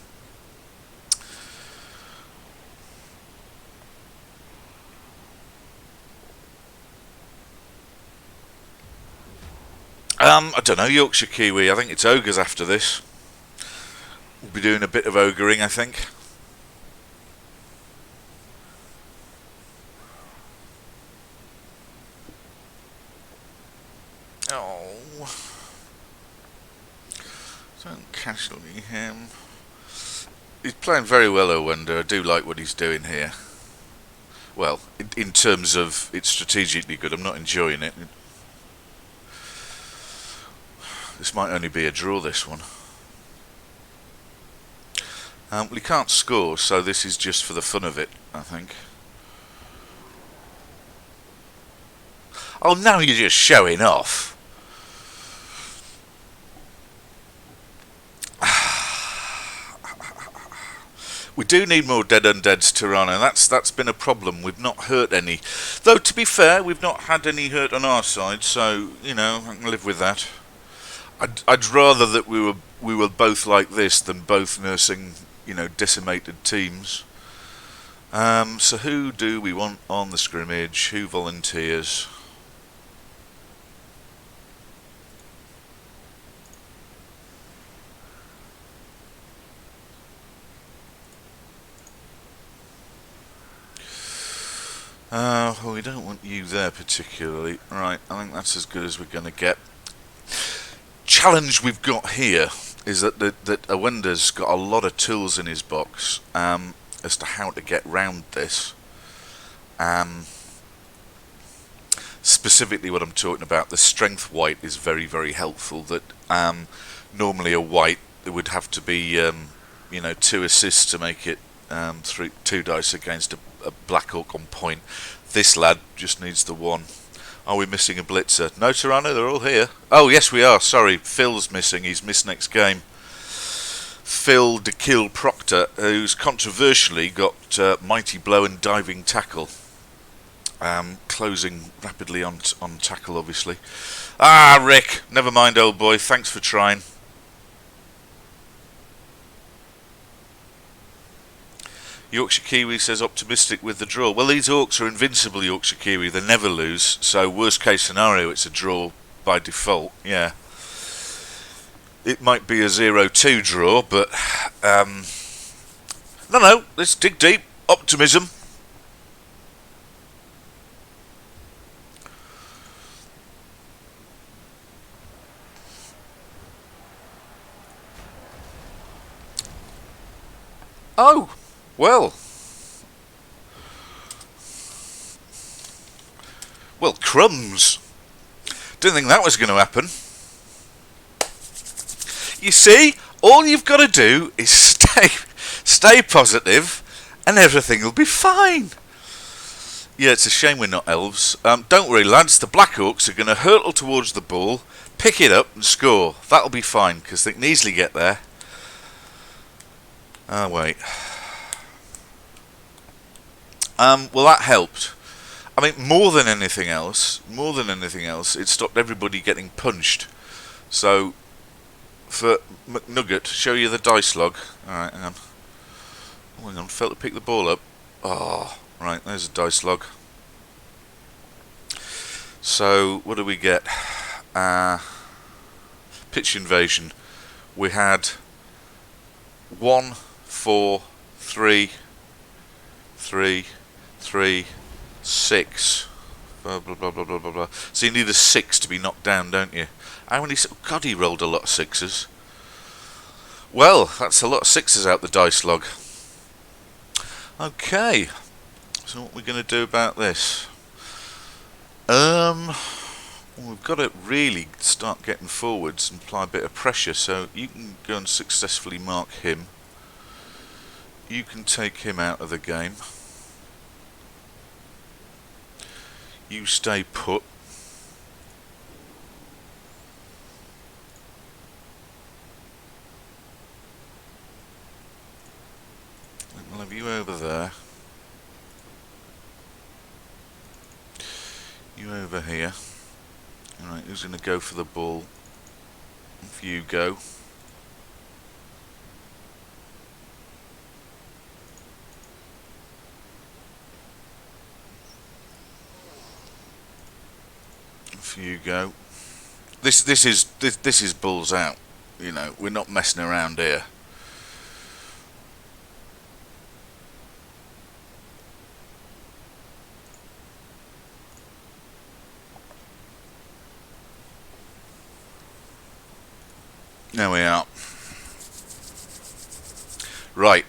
I don't know, Yorkshire Kiwi. I think it's ogres after this. We'll be doing a bit of ogering, I think. Oh. Don't casually him. He's playing very well, Owender. I do like what he's doing here. Well, in terms of it's strategically good, I'm not enjoying it. This might only be a draw, this one. Well, he can't score, so this is just for the fun of it, I think. Oh, now you're just showing off. We do need more dead undeads, Tirana. That's been a problem. We've not hurt any. Though, to be fair, we've not had any hurt on our side, so, you know, I can live with that. I'd rather that we were both like this than both nursing, you know, decimated teams. So who do we want on the scrimmage? Who volunteers? Well, we don't want you there particularly. Right, I think that's as good as we're going to get. Challenge we've got here is that Owender's got a lot of tools in his box as to how to get round this. specifically what I'm talking about, the strength white is very, very helpful. That normally a white, there would have to be 2 assists to make it 2 dice against a black orc on point. This lad just needs the 1. Are we missing a blitzer? No, Tirana, they're all here. Oh, yes, we are. Sorry, Phil's missing. He's missed next game. Phil de Kill Proctor, who's controversially got Mighty Blow and Diving Tackle. Closing rapidly on tackle, obviously. Ah, Rick, never mind, old boy. Thanks for trying. Yorkshire Kiwi says optimistic with the draw. Well, these Orcs are invincible, Yorkshire Kiwi. They never lose. So worst case scenario, it's a draw by default. Yeah. It might be a 0-2 draw, but no, let's dig deep. Optimism. Oh, well, crumbs. Didn't think that was going to happen. You see, all you've got to do is stay positive, and everything will be fine. Yeah, it's a shame we're not elves. Don't worry, lads. The Black Orcs are going to hurtle towards the ball, pick it up, and score. That'll be fine because they can easily get there. Ah, wait. Well, that helped. I mean, more than anything else, it stopped everybody getting punched. So, for McNugget, show you the dice log. Alright, hang on. Oh, hang on, failed to pick the ball up. Oh, right, there's a dice log. So, what do we get? Pitch invasion. We had 1, 4, 3, 3, 3, 6. Blah, blah, blah, blah, blah, blah, blah. So you need a 6 to be knocked down, don't you? How many... God, he rolled a lot of 6s. Well, that's a lot of 6s out the dice log. Okay. So what are we going to do about this? We've got to really start getting forwards and apply a bit of pressure. So you can go and successfully mark him. You can take him out of the game. You stay put. We'll have you over there. You over here. Alright, who's going to go for the ball? If you go. If you go. This is balls out. You know, we're not messing around here. There we are. Right.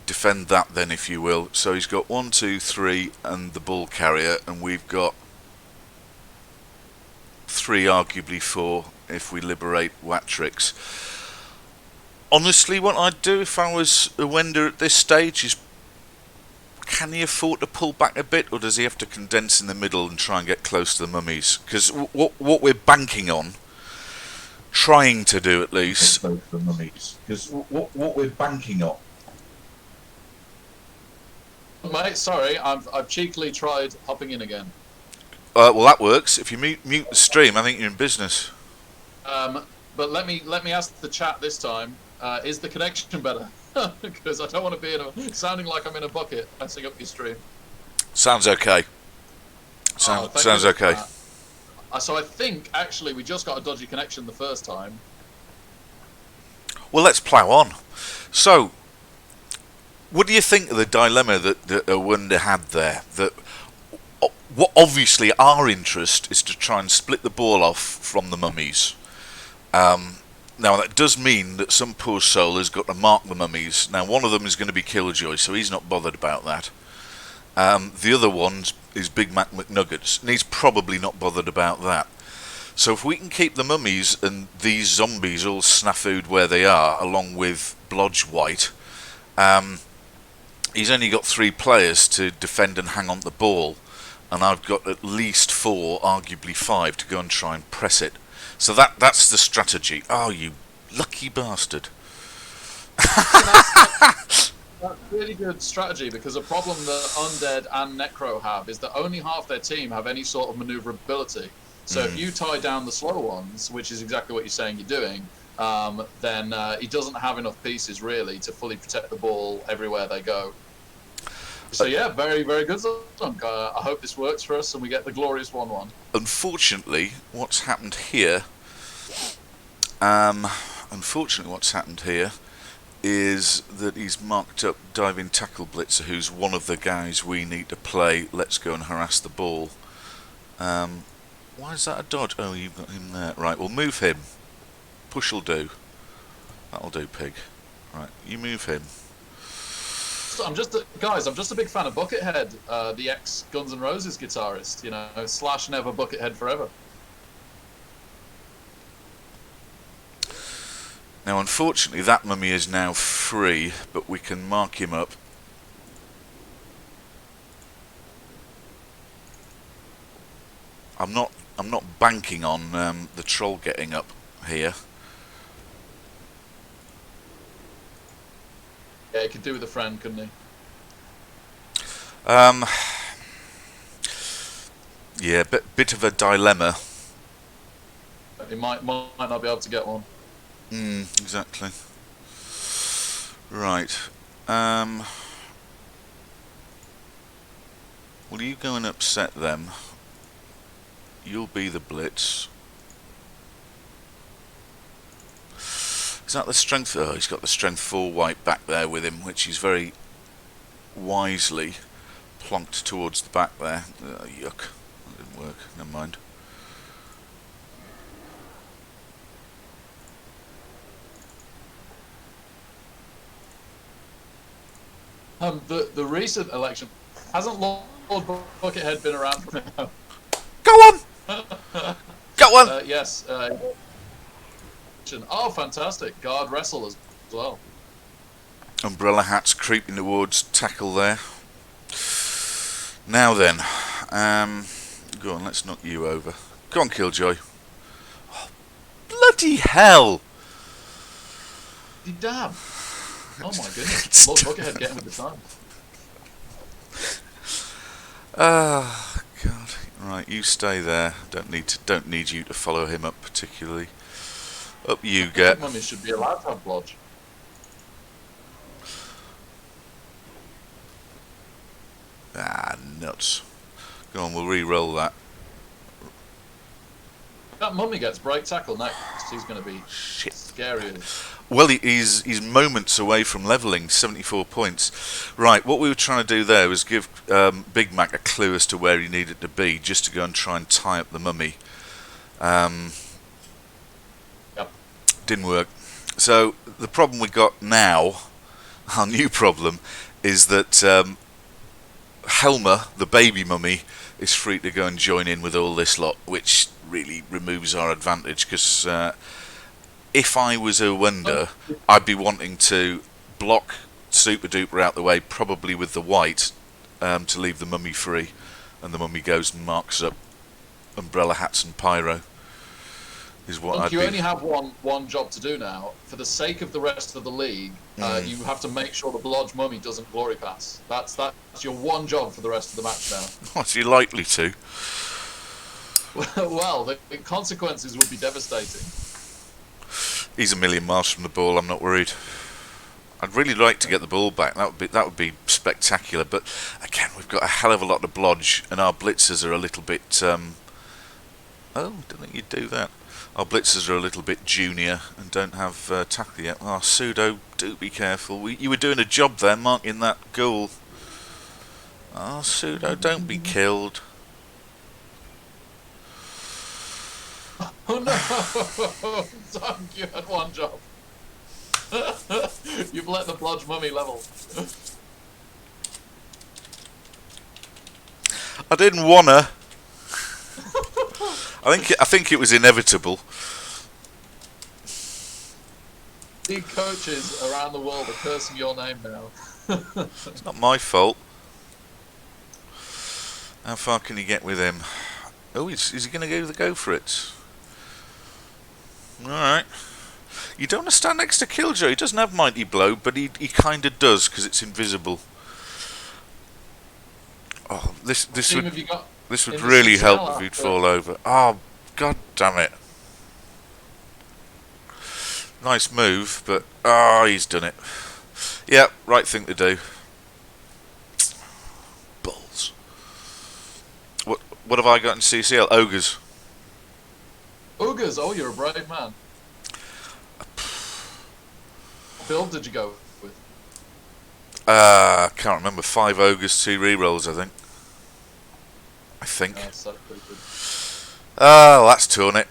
Defend that then, if you will. So he's got 1, 2, 3 and the ball carrier, and we've got 3, arguably 4, if we liberate Watrix. Honestly, what I'd do if I was a Wender at this stage is, can he afford to pull back a bit, or does he have to condense in the middle and try and get close to the mummies? Because what we're banking on, trying to do at least, the mummies. Because what we're banking on. Mate, sorry, I've cheekily tried hopping in again. well, that works. If you mute the stream, I think you're in business. But let me ask the chat this time. Is the connection better? Because I don't want to be sounding like I'm in a bucket messing up your stream. Sounds okay. Sounds okay. So I think actually we just got a dodgy connection the first time. Well, let's plough on. So, what do you think of the dilemma that Wonder had there? That what obviously our interest is to try and split the ball off from the mummies. Now that does mean that some poor soul has got to mark the mummies. Now one of them is going to be Killjoy, so he's not bothered about that. The other one's his Big Mac McNuggets, and he's probably not bothered about that. So if we can keep the mummies and these zombies all snafu'd where they are, along with Blodge White, he's only got 3 players to defend and hang on the ball, and I've got at least 4, arguably 5, to go and try and press it. So that's the strategy. Oh, you lucky bastard. That's really good strategy, because a problem that Undead and Necro have is that only half their team have any sort of maneuverability. So if you tie down the slow ones, which is exactly what you're saying you're doing, then he doesn't have enough pieces really to fully protect the ball everywhere they go. So yeah, very, very good, Zunk. I hope this works for us and we get the glorious 1-1. Unfortunately, what's happened here is that he's marked up Diving Tackle Blitzer, who's one of the guys we need to play. Let's go and harass the ball. Why is that a dodge? Oh, you've got him there. Right, we'll move him. Push'll do. That'll do, pig. Right, you move him. So I'm just a big fan of Buckethead, the ex Guns N' Roses guitarist. You know, Slash never, Buckethead forever. Now, unfortunately, that mummy is now free, but we can mark him up. I'm not banking on the troll getting up here. Yeah, he could do with a friend, couldn't he? Yeah, bit of a dilemma. He might not be able to get one. Exactly. Right. Will you go and upset them? You'll be the blitz. Is that the strength? Oh, he's got the strength 4 white back there with him, which he's very wisely plonked towards the back there. Yuck. That didn't work. Never mind. The recent election, hasn't Lord Buckethead been around for now? Go on! Go on! Yes. Oh, fantastic. Guard wrestle as well. Umbrella Hat's creeping towards tackle there. Now then, go on, let's knock you over. Go on, Killjoy. Oh, bloody hell! Damn. Oh my goodness. Lord Buckethead getting with the time. Ah, God. Right, you stay there. Don't need you to follow him up particularly. Up you get. Mummies should be allowed to have blodge. Ah, nuts. Go on, we'll re-roll that. That mummy gets break tackle next. He's going to be Shit. scary. Well, he's moments away from levelling, 74 points. Right, what we were trying to do there was give Big Mac a clue as to where he needed to be, just to go and try and tie up the mummy. Yep. Didn't work. So the problem we got now, our new problem, is that Helmer, the baby mummy, is free to go and join in with all this lot, which really removes our advantage, because if I was a Wonder, I'd be wanting to block Super Duper out the way, probably with the white, to leave the mummy free, and the mummy goes and marks up Umbrella Hats and Pyro. Is what Look, I'd you be. only have one job to do now. For the sake of the rest of the league, you have to make sure the Blodge Mummy doesn't glory pass. That's your one job for the rest of the match now. What's he likely to? Well, the consequences would be devastating. He's a million miles from the ball. I'm not worried. I'd really like to get the ball back. That would be spectacular. But again, we've got a hell of a lot of blodge, and our blitzers are a little bit. Oh, don't think you'd do that. Our blitzers are a little bit junior and don't have tackle yet. Oh, Pseudo, do be careful. You were doing a job there, marking that goal. Oh, Pseudo, don't be killed. Oh no! Zunk, you had one job. You've let the Blodge Mummy level. I didn't wanna. I think it was inevitable. The coaches around the world are cursing your name now. It's not my fault. How far can you get with him? Oh, is he going to go for it? Alright. You don't want to stand next to Killjoy. He doesn't have Mighty Blow, but he kind of does, because it's invisible. Oh, this would really help if he'd fall over. Oh, god damn it. Nice move, but he's done it. Yeah, right thing to do. Balls. What have I got in CCL? Ogres. Ogres, oh, you're a brave man. What build did you go with? Can't remember. 5 ogres, 2 rerolls, I think. Yeah, so pretty good. Oh, that's torn it.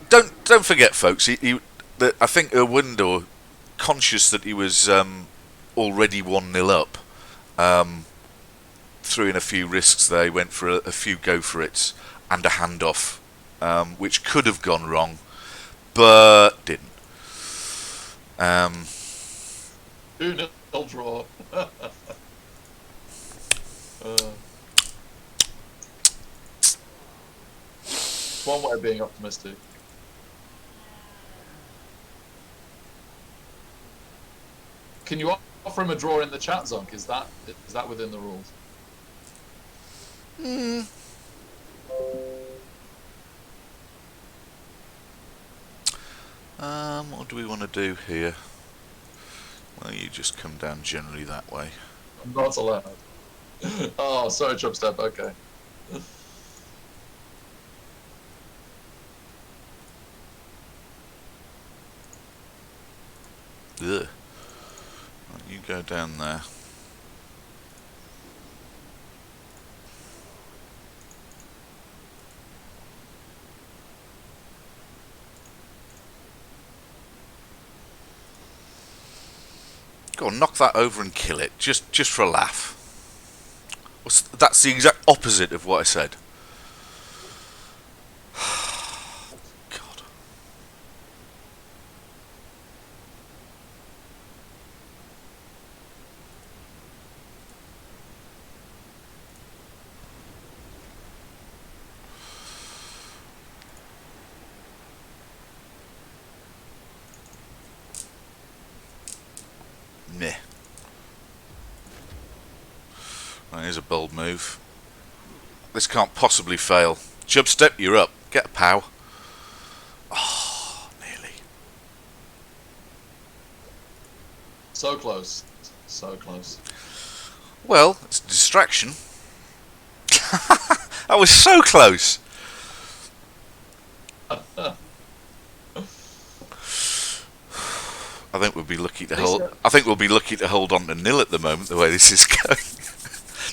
Don't forget, folks. I think Erwindor, conscious that he was already 1-0 up, threw in a few risks there. He went for a few go for it and a handoff, which could have gone wrong, but didn't. 2-0 draw. One way of being optimistic. Can you offer him a draw in the chat, Zunk? Is that within the rules? What do we want to do here? Well, you just come down generally that way. I'm not allowed. Oh, sorry, Chubstep. Okay. Ugh. Right, you go down there. Go on, knock that over and kill it, just for a laugh. That's the exact opposite of what I said. God. Meh. That is a bold move. This can't possibly fail. Chubstep, you're up. Get a pow. Oh, nearly. So close. So close. Well, it's a distraction. That was so close. I think we'll be lucky to hold. I think we'll be lucky to hold on to 0 at the moment. The way this is going.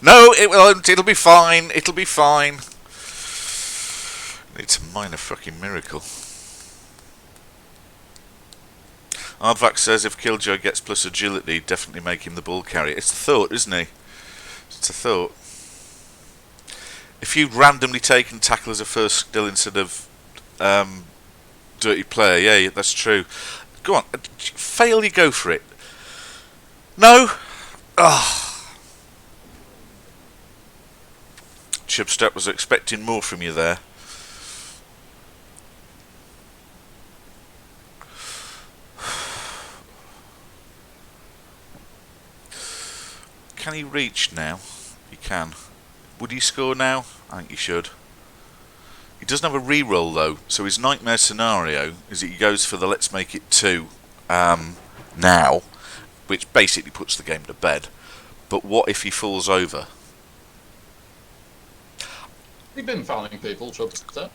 No, it won't. It'll be fine. It'll be fine. It's a minor fucking miracle. Aardvax says if Killjoy gets plus agility, definitely make him the ball carrier. It's a thought, isn't he? It's a thought. If you'd randomly taken tackle as a first skill instead of dirty player, yeah, that's true. Go on, fail, you go for it. No? Ah. Chubstep was expecting more from you there. Can he reach now? He can. Would he score now? I think he should. He doesn't have a reroll though, so his nightmare scenario is that he goes for the let's make it 2 now, which basically puts the game to bed. But what if he falls over? You've been fouling people, Chubstep.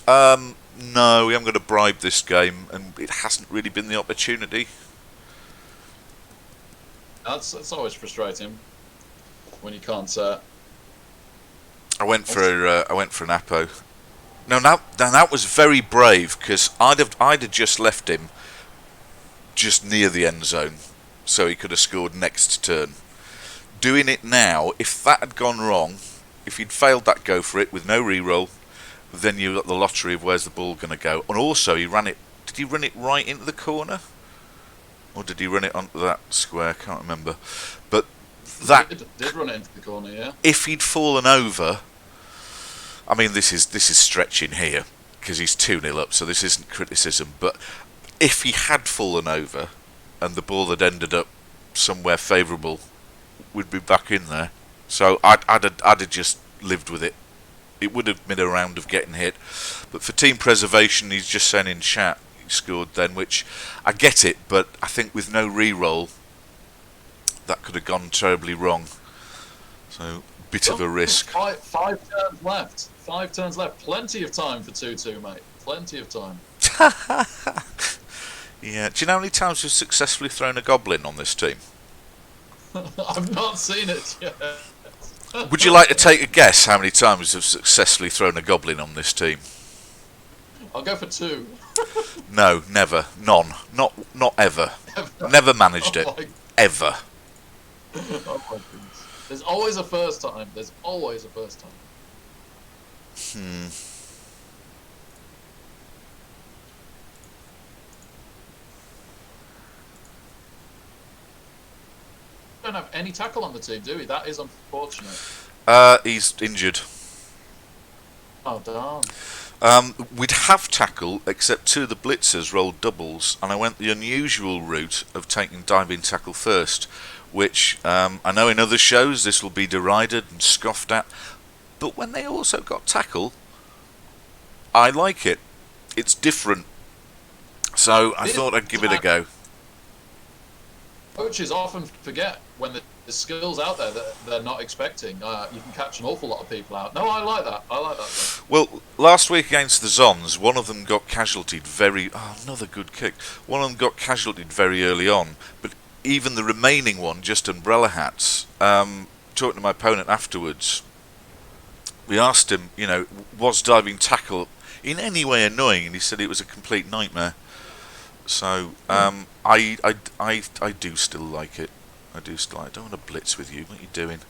No, we haven't got to bribe this game, and it hasn't really been the opportunity. That's always frustrating when you can't. I went for an Apo. No, that was very brave because I'd have just left him just near the end zone, so he could have scored next turn. Doing it now, if that had gone wrong, If he'd failed that go for it with no re-roll, then you got the lottery of where's the ball going to go. And also, he ran it. Did he run it right into the corner, or did he run it onto that square? Can't remember. But that did run it into the corner, yeah. If he'd fallen over, I mean, this is stretching here because he's 2-0 up, so this isn't criticism. But if he had fallen over, and the ball had ended up somewhere favourable, we'd be back in there. So I'd have just lived with it. It would have been a round of getting hit, but for team preservation, he's just saying in chat he scored then, which I get it, but I think with no re-roll, that could have gone terribly wrong. So bit of a risk. Five turns left. 5 turns left. Plenty of time for 2-2, mate. Plenty of time. Yeah. Do you know how many times we've successfully thrown a goblin on this team? I've not seen it yet. Would you like to take a guess how many times we've successfully thrown a goblin on this team? I'll go for 2. No, never. None. Not ever. Never managed it. Ever. Oh my goodness. There's always a first time. There's always a first time. We don't have any tackle on the team, do we? That is unfortunate. He's injured. Oh, darn. We'd have tackle, except 2 of the blitzers rolled doubles, and I went the unusual route of taking diving tackle first, which I know in other shows this will be derided and scoffed at, but when they also got tackle, I like it. It's different. So I thought I'd give it a go. Coaches often forget when there's skills out there that they're not expecting. You can catch an awful lot of people out. No, I like that. I like that. Well, last week against the Zons, one of them got casualtied very... Oh, another good kick. One of them got casualtied very early on, but even the remaining one, just umbrella hats, talking to my opponent afterwards, we asked him, you know, was diving tackle in any way annoying, and he said it was a complete nightmare. So I do still like it. I don't want to blitz with you. What are you doing?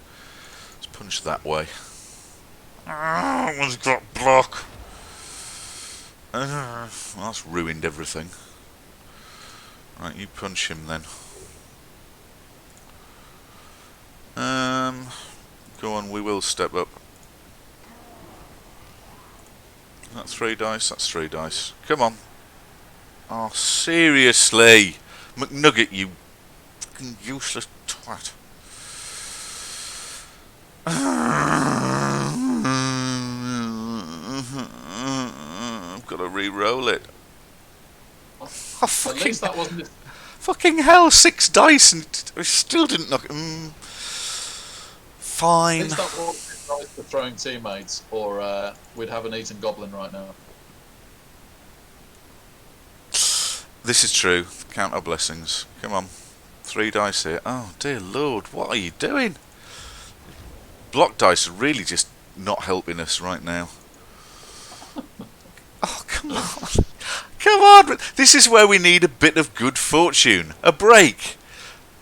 Let's punch that way. One's got block. Well, that's ruined everything. Right, you punch him then. Go on, we will step up. That's 3 dice. That's 3 dice. Come on. Oh, seriously, McNugget, you fucking useless twat. I've got to re-roll it. Oh, At least that wasn't... fucking hell, 6 dice and I still didn't knock it. Fine. At least that wasn't nice for throwing teammates, or we'd have an eaten goblin right now. This is true. Count our blessings. Come on. 3 dice here. Oh, dear Lord. What are you doing? Block dice are really just not helping us right now. Oh, come on. Come on. This is where we need a bit of good fortune. A break.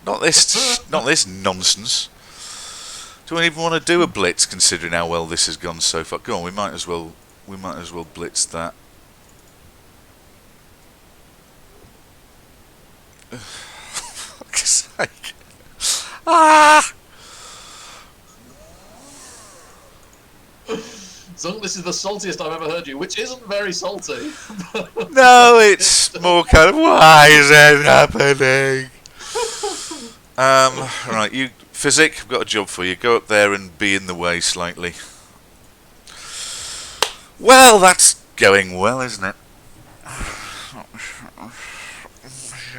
Not this nonsense. Do we even want to do a blitz considering how well this has gone so far? Go on, we might as well blitz that. Fuck's sake. Ah! Zunk, this is the saltiest I've ever heard you, which isn't very salty. No, it's more kind of, why is that happening? Right, you, Physic, I've got a job for you. Go up there and be in the way slightly. Well, that's going well, isn't it?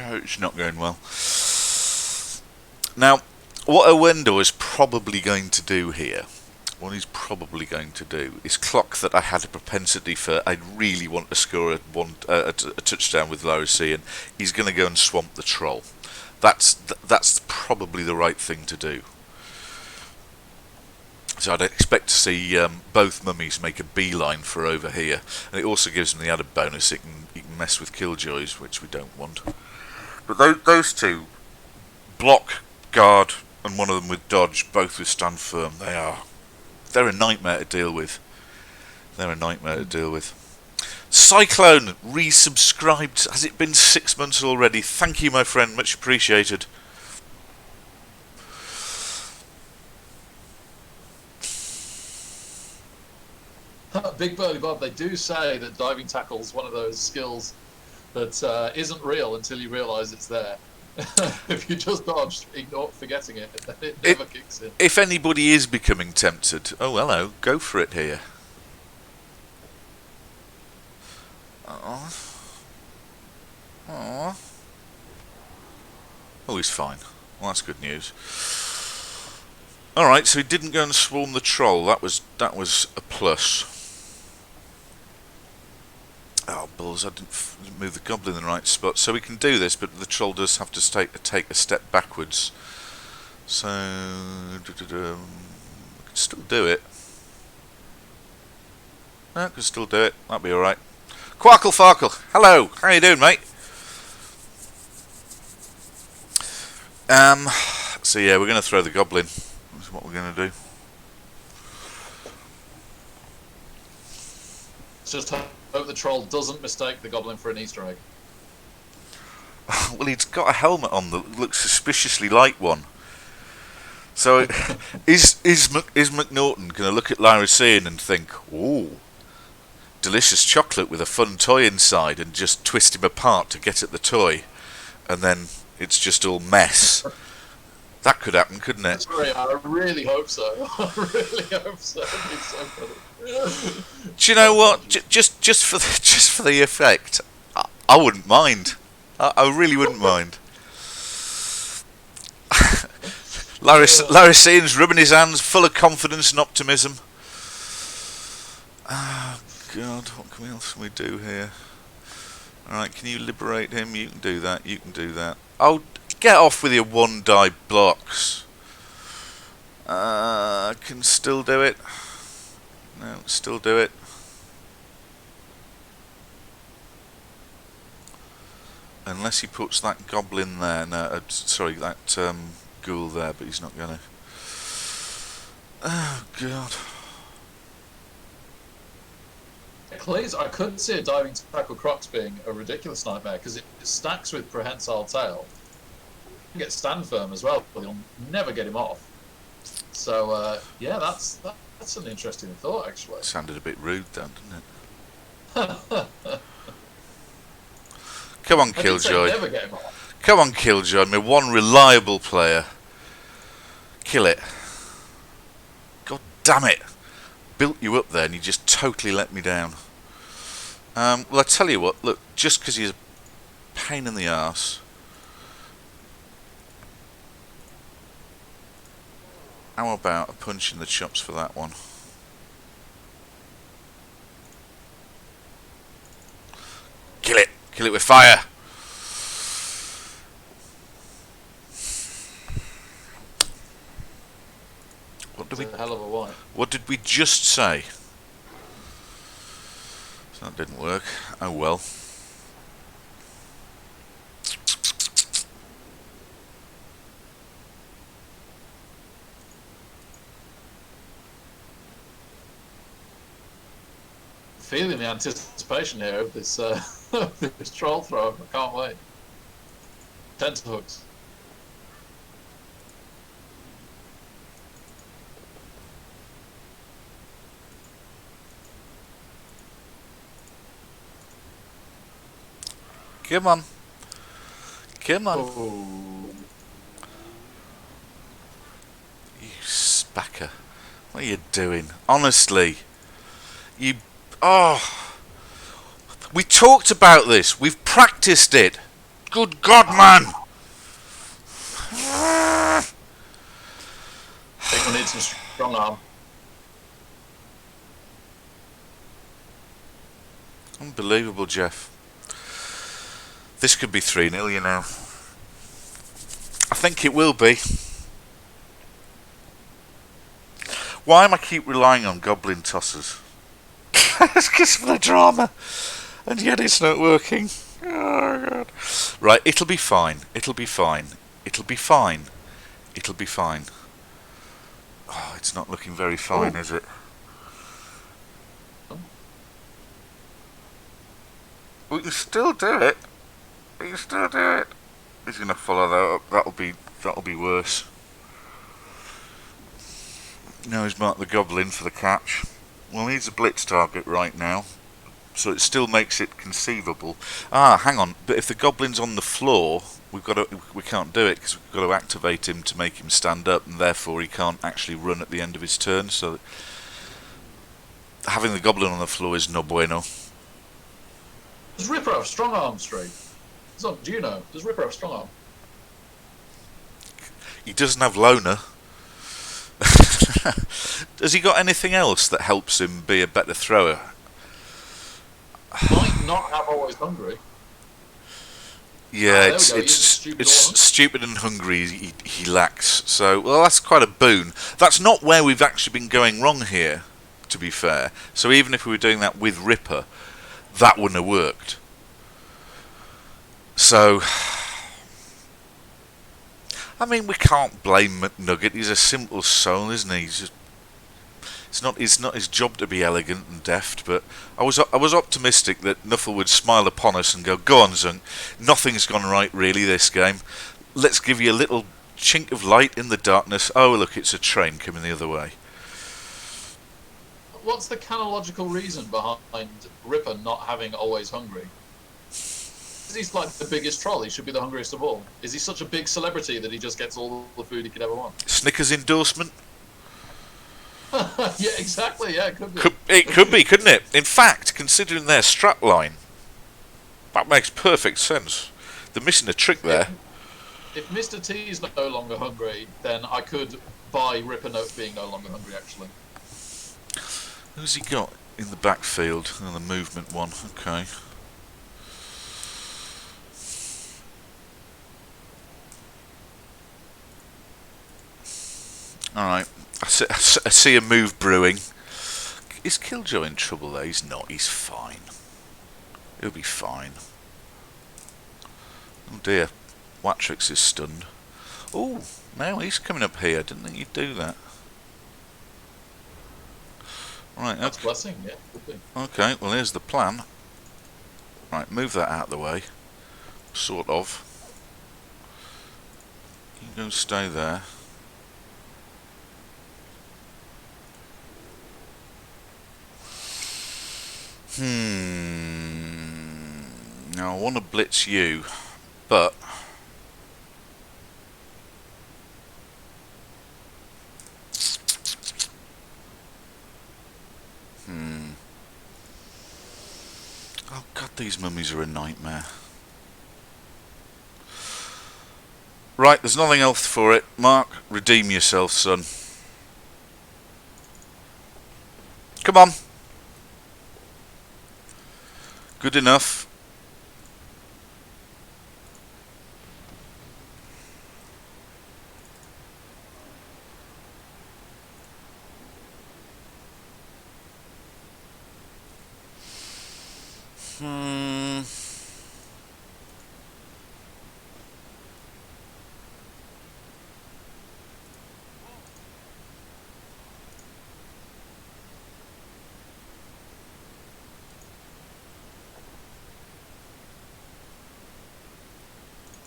It's not going well. Now, what Owendo is probably going to do here, what he's probably going to do, is clock that I had a propensity for, I really want to score a touchdown with Larry, and he's going to go and swamp the troll. That's probably the right thing to do. So I'd expect to see both mummies make a beeline for over here, and it also gives them the added bonus it can mess with killjoys, which we don't want. But those two, block, guard, and one of them with dodge, both with stand firm, they are They're a nightmare to deal with. Cyclone resubscribed. Has it been 6 months already? Thank you, my friend. Much appreciated. Big Burly Bob, they do say that diving tackle is one of those skills that isn't real until you realise it's there. If you just dodge, forgetting it, then it never kicks in. If anybody is becoming tempted, oh hello, go for it here. Oh, he's fine. Well, that's good news. All right, so he didn't go and swarm the troll. That was a plus. Oh, balls! I didn't move the goblin in the right spot. So we can do this, but the troll does have to take a step backwards. So we can still do it. No, can still do it. That'll be all right. Quarkle Farkle, hello. How you doing, mate? So yeah, we're going to throw the goblin. That's what we're going to do. Just hope the troll doesn't mistake the goblin for an Easter egg. Well, he's got a helmet on that looks suspiciously like one. So, is McNaughton going to look at Lyracean and think, "Ooh, delicious chocolate with a fun toy inside," and just twist him apart to get at the toy, and then it's just all mess? That could happen, couldn't it? Sorry, I really hope so. I really hope so. It'd be so funny. Do you know what? Just for the effect, I wouldn't mind. I really wouldn't mind. Lyracean's rubbing his hands, full of confidence and optimism. Oh God, what else can we do here? Alright, can you liberate him? You can do that, you can do that. Oh, get off with your one die blocks. Can still do it. No, still do it. Unless he puts that goblin there. No, sorry, that ghoul there, but he's not going to. Oh, God. Please, I could see a diving tackle Crocs being a ridiculous nightmare because it stacks with Prehensile Tail. You can get stand firm as well, but you'll never get him off. So, yeah, that's an interesting thought, actually. Sounded a bit rude, then, didn't it? Come on, Killjoy. Never get him off. Come on, Killjoy, my one reliable player. Kill it. God damn it. Built you up there and you just totally let me down. Well, I tell you what, look, just because he's a pain in the arse. How about a punch in the chops for that one? Kill it! Kill it with fire! It's a hell of a wipe. What did we just say? So that didn't work. Oh well. Feeling the anticipation here of this this troll throw. I can't wait. Tenterhooks. Come on. Come on. Oh. You spacker. What are you doing? Honestly. You... Oh. We talked about this. We've practiced it. Good God, man. I think we need some strong arm. Unbelievable, Jeff. This could be 3-0, you know. I think it will be. Why am I keep relying on goblin tossers? It's just for the drama. And yet it's not working. Oh, God. Right, it'll be fine. It'll be fine. It'll be fine. It'll be fine. Oh, it's not looking very fine, is it? We can still do it. We can still do it. He's going to follow that up. That'll be worse. Now he's marked the goblin for the catch. Well, he's a blitz target right now, so it still makes it conceivable. Ah, hang on. But if the goblin's on the floor, we can't do it because we've got to activate him to make him stand up, and therefore he can't actually run at the end of his turn. So having the goblin on the floor is no bueno. Does Ripper have strong arm, Street? Zunk, do you know? Does Ripper have strong arm? He doesn't have loner. Has he got anything else that helps him be a better thrower? Might not have always hungry. Yeah, it's stupid, stupid and hungry he lacks. So, well, that's quite a boon. That's not where we've actually been going wrong here, to be fair. So even if we were doing that with Ripper, that wouldn't have worked. So, I mean, we can't blame McNugget. He's a simple soul, isn't he? It's not his job to be elegant and deft. But I was optimistic that Nuffle would smile upon us and go on, Zunk. Nothing's gone right really this game. Let's give you a little chink of light in the darkness. Oh, look, it's a train coming the other way. What's the canological reason behind Ripper not having always hungry? He's like the biggest troll. He should be the hungriest of all. Is he such a big celebrity that he just gets all the food he could ever want? Snickers endorsement? Yeah, exactly. Yeah, it could be. It could be, couldn't it? In fact, considering their strap line, that makes perfect sense. They're missing a trick there. If Mr. T is no longer hungry, then I could buy Ripper Note being no longer hungry, actually. Who's he got in the backfield? Oh, the movement one. Okay. Alright. I see a move brewing. Is Killjoy in trouble there? He's not. He's fine. He'll be fine. Oh dear. Watrix is stunned. Oh, now he's coming up here. Didn't think you'd do that. Right, That's okay. blessing, yeah. Could be. Okay, well here's the plan. Right, move that out of the way. Sort of. You go stay there. Now I want to blitz you, but oh god, these mummies are a nightmare. Right, there's nothing else for it. Mark, redeem yourself, son. Come on. Good enough.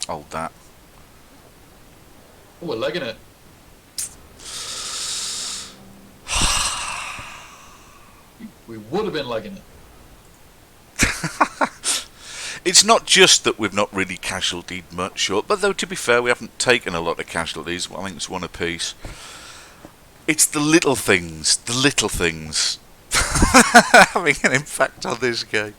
Hold that. Oh, we're legging it. We would have been legging it. It's not just that we've not really casualtied much, but though to be fair, we haven't taken a lot of casualties. I think it's one apiece. It's the little things having an impact on this game.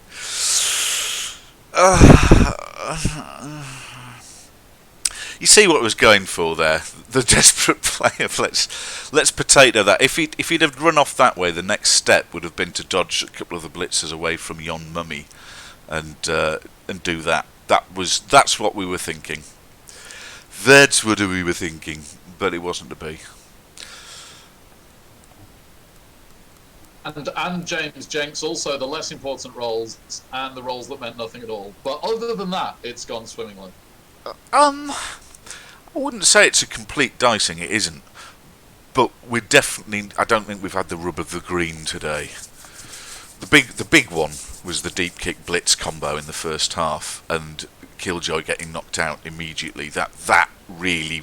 You see what I was going for there? The desperate player. Let's potato that. If he'd have run off that way, the next step would have been to dodge a couple of the blitzers away from yon mummy, and do that. That's what we were thinking. That's what we were thinking, but it wasn't to be. And James Jenks also the less important roles and the roles that meant nothing at all. But other than that, it's gone swimmingly. I wouldn't say it's a complete dicing. It isn't, but we're definitely. I don't think we've had the rub of the green today. The big one was the deep kick blitz combo in the first half, and Killjoy getting knocked out immediately. That really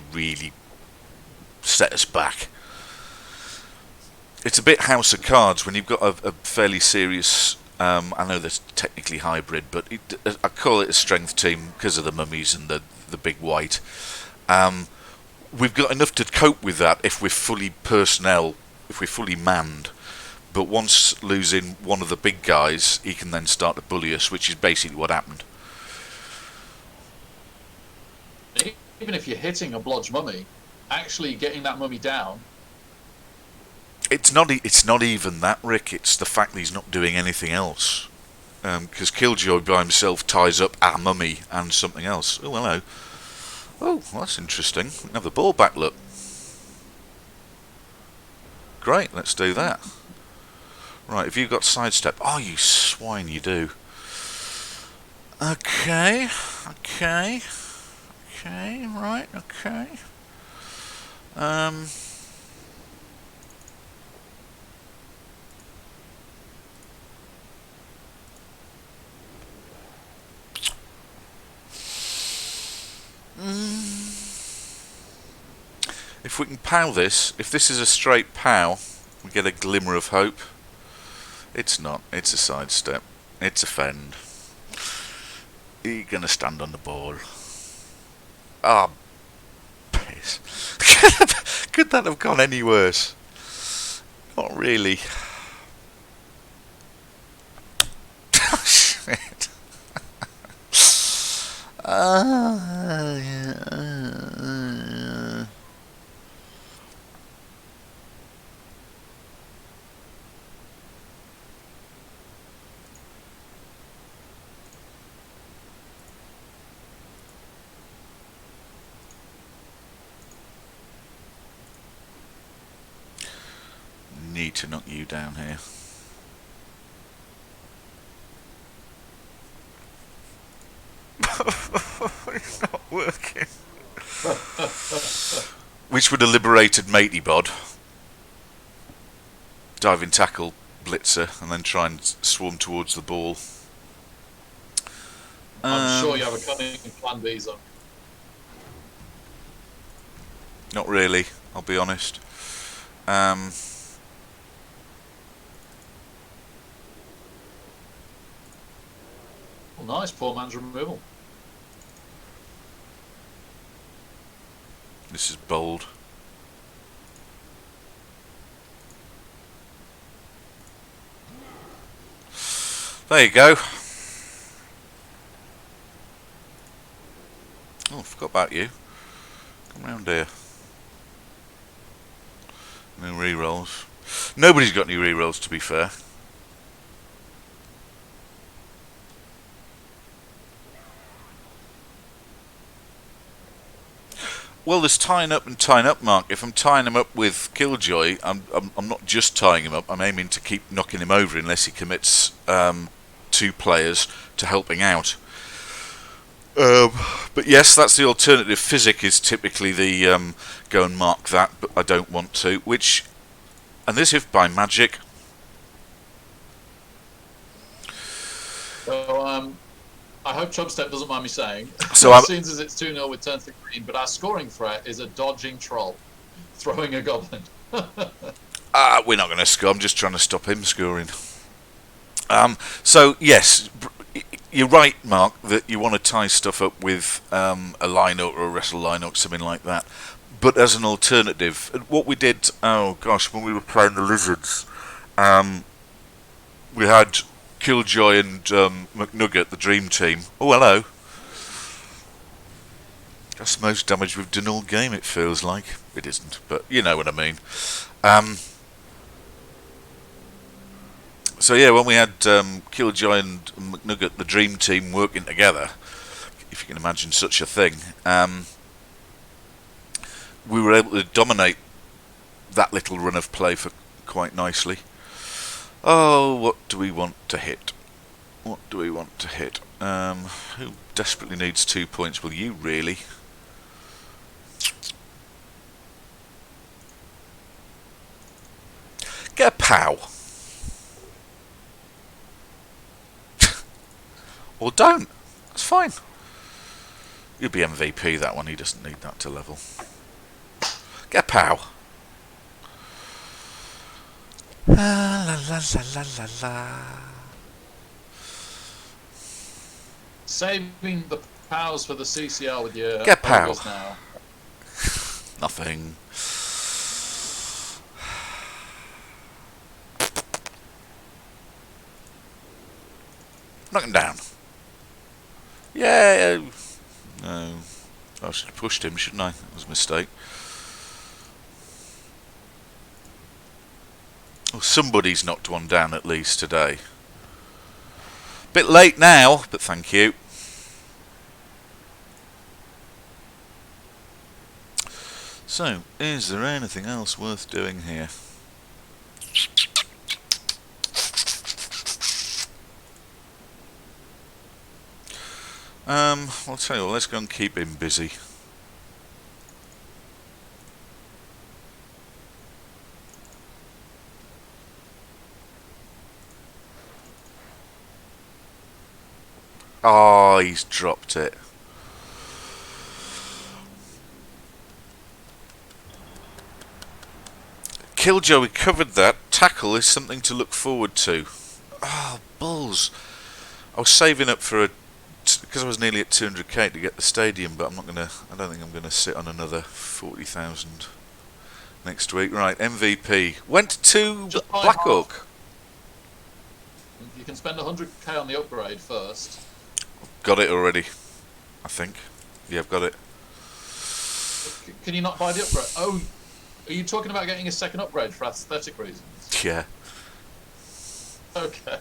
set us back. It's a bit House of Cards when you've got a fairly serious. I know that's technically hybrid, but I call it a strength team because of the mummies and the big white. We've got enough to cope with that if we're fully personnel, if we're fully manned. But once losing one of the big guys, he can then start to bully us, which is basically what happened. Even if you're hitting a blodge mummy, actually getting that mummy down. It's not even that, Rick. It's the fact that he's not doing anything else. Because Killjoy by himself ties up a mummy and something else. Oh, hello. Oh, well, that's interesting. We can have the ball back, look. Great, let's do that. Right, have you got sidestep? Oh, you swine, you do. Okay, right, okay. If we can pow this, if this is a straight pow, we get a glimmer of hope. It's not, it's a sidestep. It's a fend. You're going to stand on the ball. Ah, piss. Could that have gone any worse? Not really. Shit. Need to knock you down here. It's not working. Which would have liberated Matey Bod. Diving tackle blitzer and then try and swarm towards the ball. I'm sure you have a cunning plan B, Zunk. Not really, I'll be honest. Well, nice, poor man's removal. This is bold. There you go. Oh, forgot about you. Come round here. No rerolls. Nobody's got any rerolls, to be fair. Well, there's tying up and tying up, Mark. If I'm tying him up with Killjoy, I'm not just tying him up. I'm aiming to keep knocking him over unless he commits 2 players to helping out. But yes, that's the alternative. Physic is typically the go and mark that, but I don't want to. Which, and this if by magic. So, I hope Chubstep doesn't mind me saying. So it seems as it's 2-0 with turns to green, but our scoring threat is a dodging troll, throwing a goblin. We're not going to score. I'm just trying to stop him scoring. So yes, you're right, Mark, that you want to tie stuff up with a Linux or a Wrestle Linux, something like that. But as an alternative, what we did, oh gosh, when we were playing the Lizards, we had Killjoy and McNugget, the Dream Team. Oh, hello. That's the most damage we've done all game, it feels like. It isn't, but you know what I mean. So yeah, when we had Killjoy and McNugget, the Dream Team, working together, if you can imagine such a thing, we were able to dominate that little run of play for quite nicely. Oh, what do we want to hit? What do we want to hit? Who desperately needs 2 points? Well, you really. Get a POW. Or don't. It's fine. You'll be MVP that one. He doesn't need that to level. Get a POW. La la la la la la. Saving the POWs for the CCL with your Get POW. ogres now. Nothing. Knock him down. Yeah. No. I should have pushed him, shouldn't I? That was a mistake. Well, somebody's knocked one down at least today. Bit late now, but thank you. So, is there anything else worth doing here? I'll tell you what, let's go and keep him busy. Oh, he's dropped it. Killjoy covered that. Tackle is something to look forward to. Oh, balls. I was saving up for a... because I was nearly at 200k to get the stadium, but I don't think I'm gonna sit on another 40,000 next week. Right, MVP went to Just buy Blackhawk. You can spend 100k on the upgrade first. Got it already, I think. Yeah, I've got it. Can you not buy the upgrade? Oh, are you talking about getting a second upgrade for aesthetic reasons? Yeah. Okay.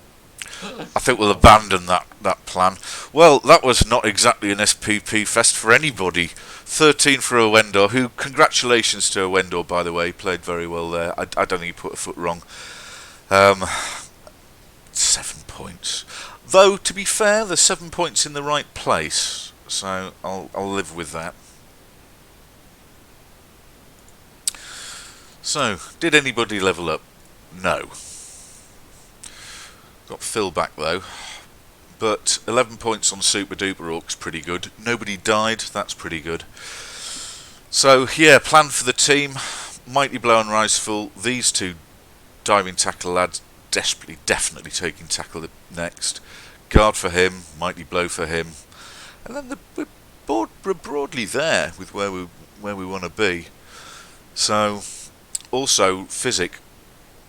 I think we'll abandon that plan. Well, that was not exactly an SPP fest for anybody. 13 for Owendo, who, congratulations to Owendo, by the way, played very well there. I don't think he put a foot wrong. 7 points. Though, to be fair, there's 7 points in the right place, so I'll live with that. So, did anybody level up? No. Got Phil back though, but 11 points on Super Duper Orc's pretty good. Nobody died, that's pretty good. So yeah, plan for the team. Mighty Blow and Riseful, these two diving tackle lads, definitely taking tackle next. Guard for him, Mighty Blow for him, and then we're broadly there with where we want to be. So also Physic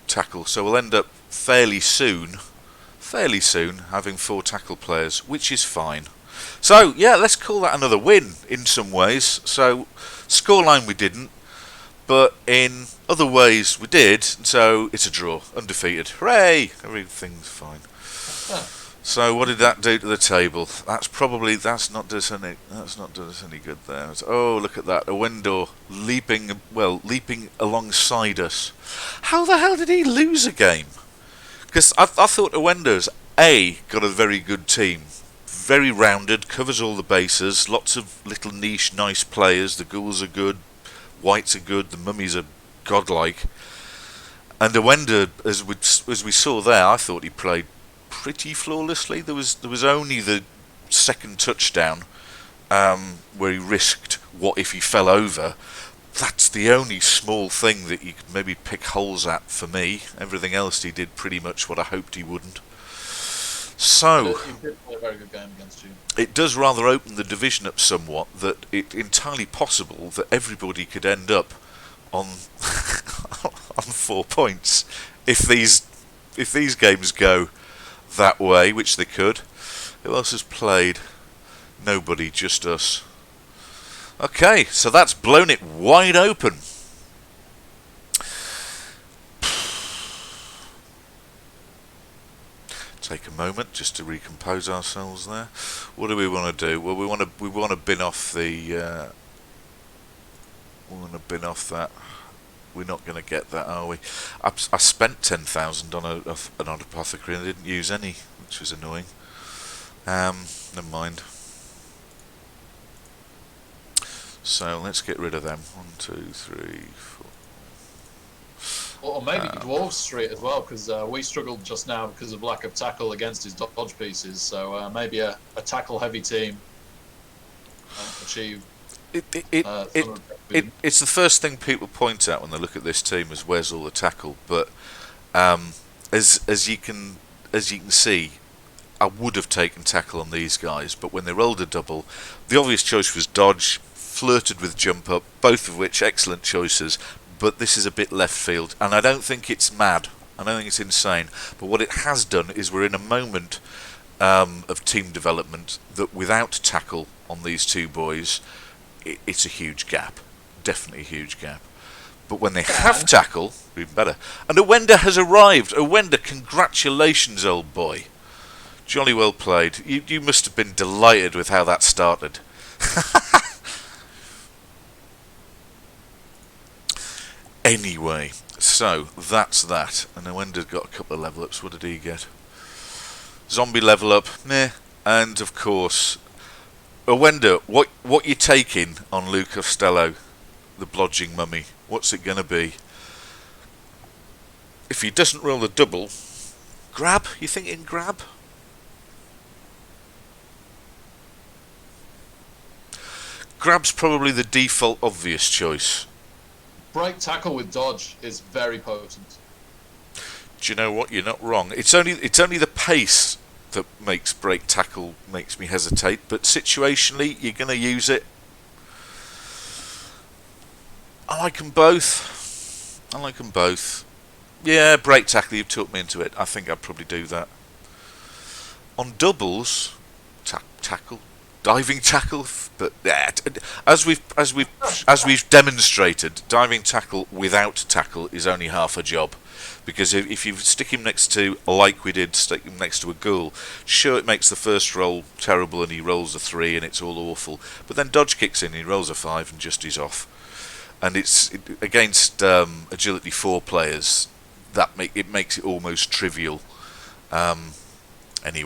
tackle, so we'll end up fairly soon having 4 tackle players, which is fine. So yeah, let's call that another win in some ways. So scoreline we didn't, but in other ways we did, so it's a draw, undefeated. Hooray! Everything's fine. So what did that do to the table? That's not doing us any good there. Oh, look at that, Owendo leaping alongside us. How the hell did he lose a game? Because I thought Owendo's got a very good team, very rounded, covers all the bases, lots of little niche nice players. The ghouls are good, whites are good, the mummies are godlike. And Owendo, as we saw there, I thought he played pretty flawlessly. There was only the second touchdown where he risked what if he fell over. That's the only small thing that you could maybe pick holes at for me. Everything else he did pretty much what I hoped he wouldn't. So He did play a very good game against you. it does rather open the division up somewhat, that it's entirely possible that everybody could end up on on 4 points if these games go that way, which they could. Who else has played? Nobody, just us. Okay, so that's blown it wide open. Take a moment just to recompose ourselves there. What do we want to do? Well, we want to bin off the. We want to bin off that. We're not going to get that, are we? I spent 10,000 on an apothecary and I didn't use any, which was annoying. Never mind. So let's get rid of them. 1, 2, 3, 4. Or maybe Dwarf Street as well, because we struggled just now because of lack of tackle against his dodge pieces. So maybe a tackle-heavy team achieve It, it, it, it, some of it's the first thing people point out when they look at this team is where's all the tackle. But as you can see, I would have taken tackle on these guys, but when they rolled a double, the obvious choice was dodge, flirted with jump up, both of which excellent choices, but this is a bit left field, and I don't think it's mad, I don't think it's insane, but what it has done is we're in a moment of team development that without tackle on these two boys, it's a huge gap, definitely a huge gap. But when they have tackle, even better. And Owenda has arrived. Owenda, congratulations, old boy. Jolly well played. You must have been delighted with how that started. Anyway, so that's that. And Owenda got a couple of level ups. What did he get? Zombie level up, meh. And of course, Owenda, what you taking on Luke Costello, the blodging mummy? What's it gonna be? If he doesn't roll a double, grab? You thinking grab? Grab's probably the default obvious choice. break tackle with dodge is very potent. Do you know what? You're not wrong. It's only the pace that makes break tackle makes me hesitate. But situationally, you're going to use it. I like them both. Yeah, break tackle. You've talked me into it. I think I'd probably do that. On doubles, tackle, diving tackle. But yeah, as we've demonstrated, diving tackle without tackle is only half a job. Because if you stick him next to, like we did, stick him next to a ghoul, sure, it makes the first roll terrible and he rolls a 3 and it's all awful. But then dodge kicks in, he rolls a 5 and just he's off. And it's against agility 4 players, it makes it almost trivial.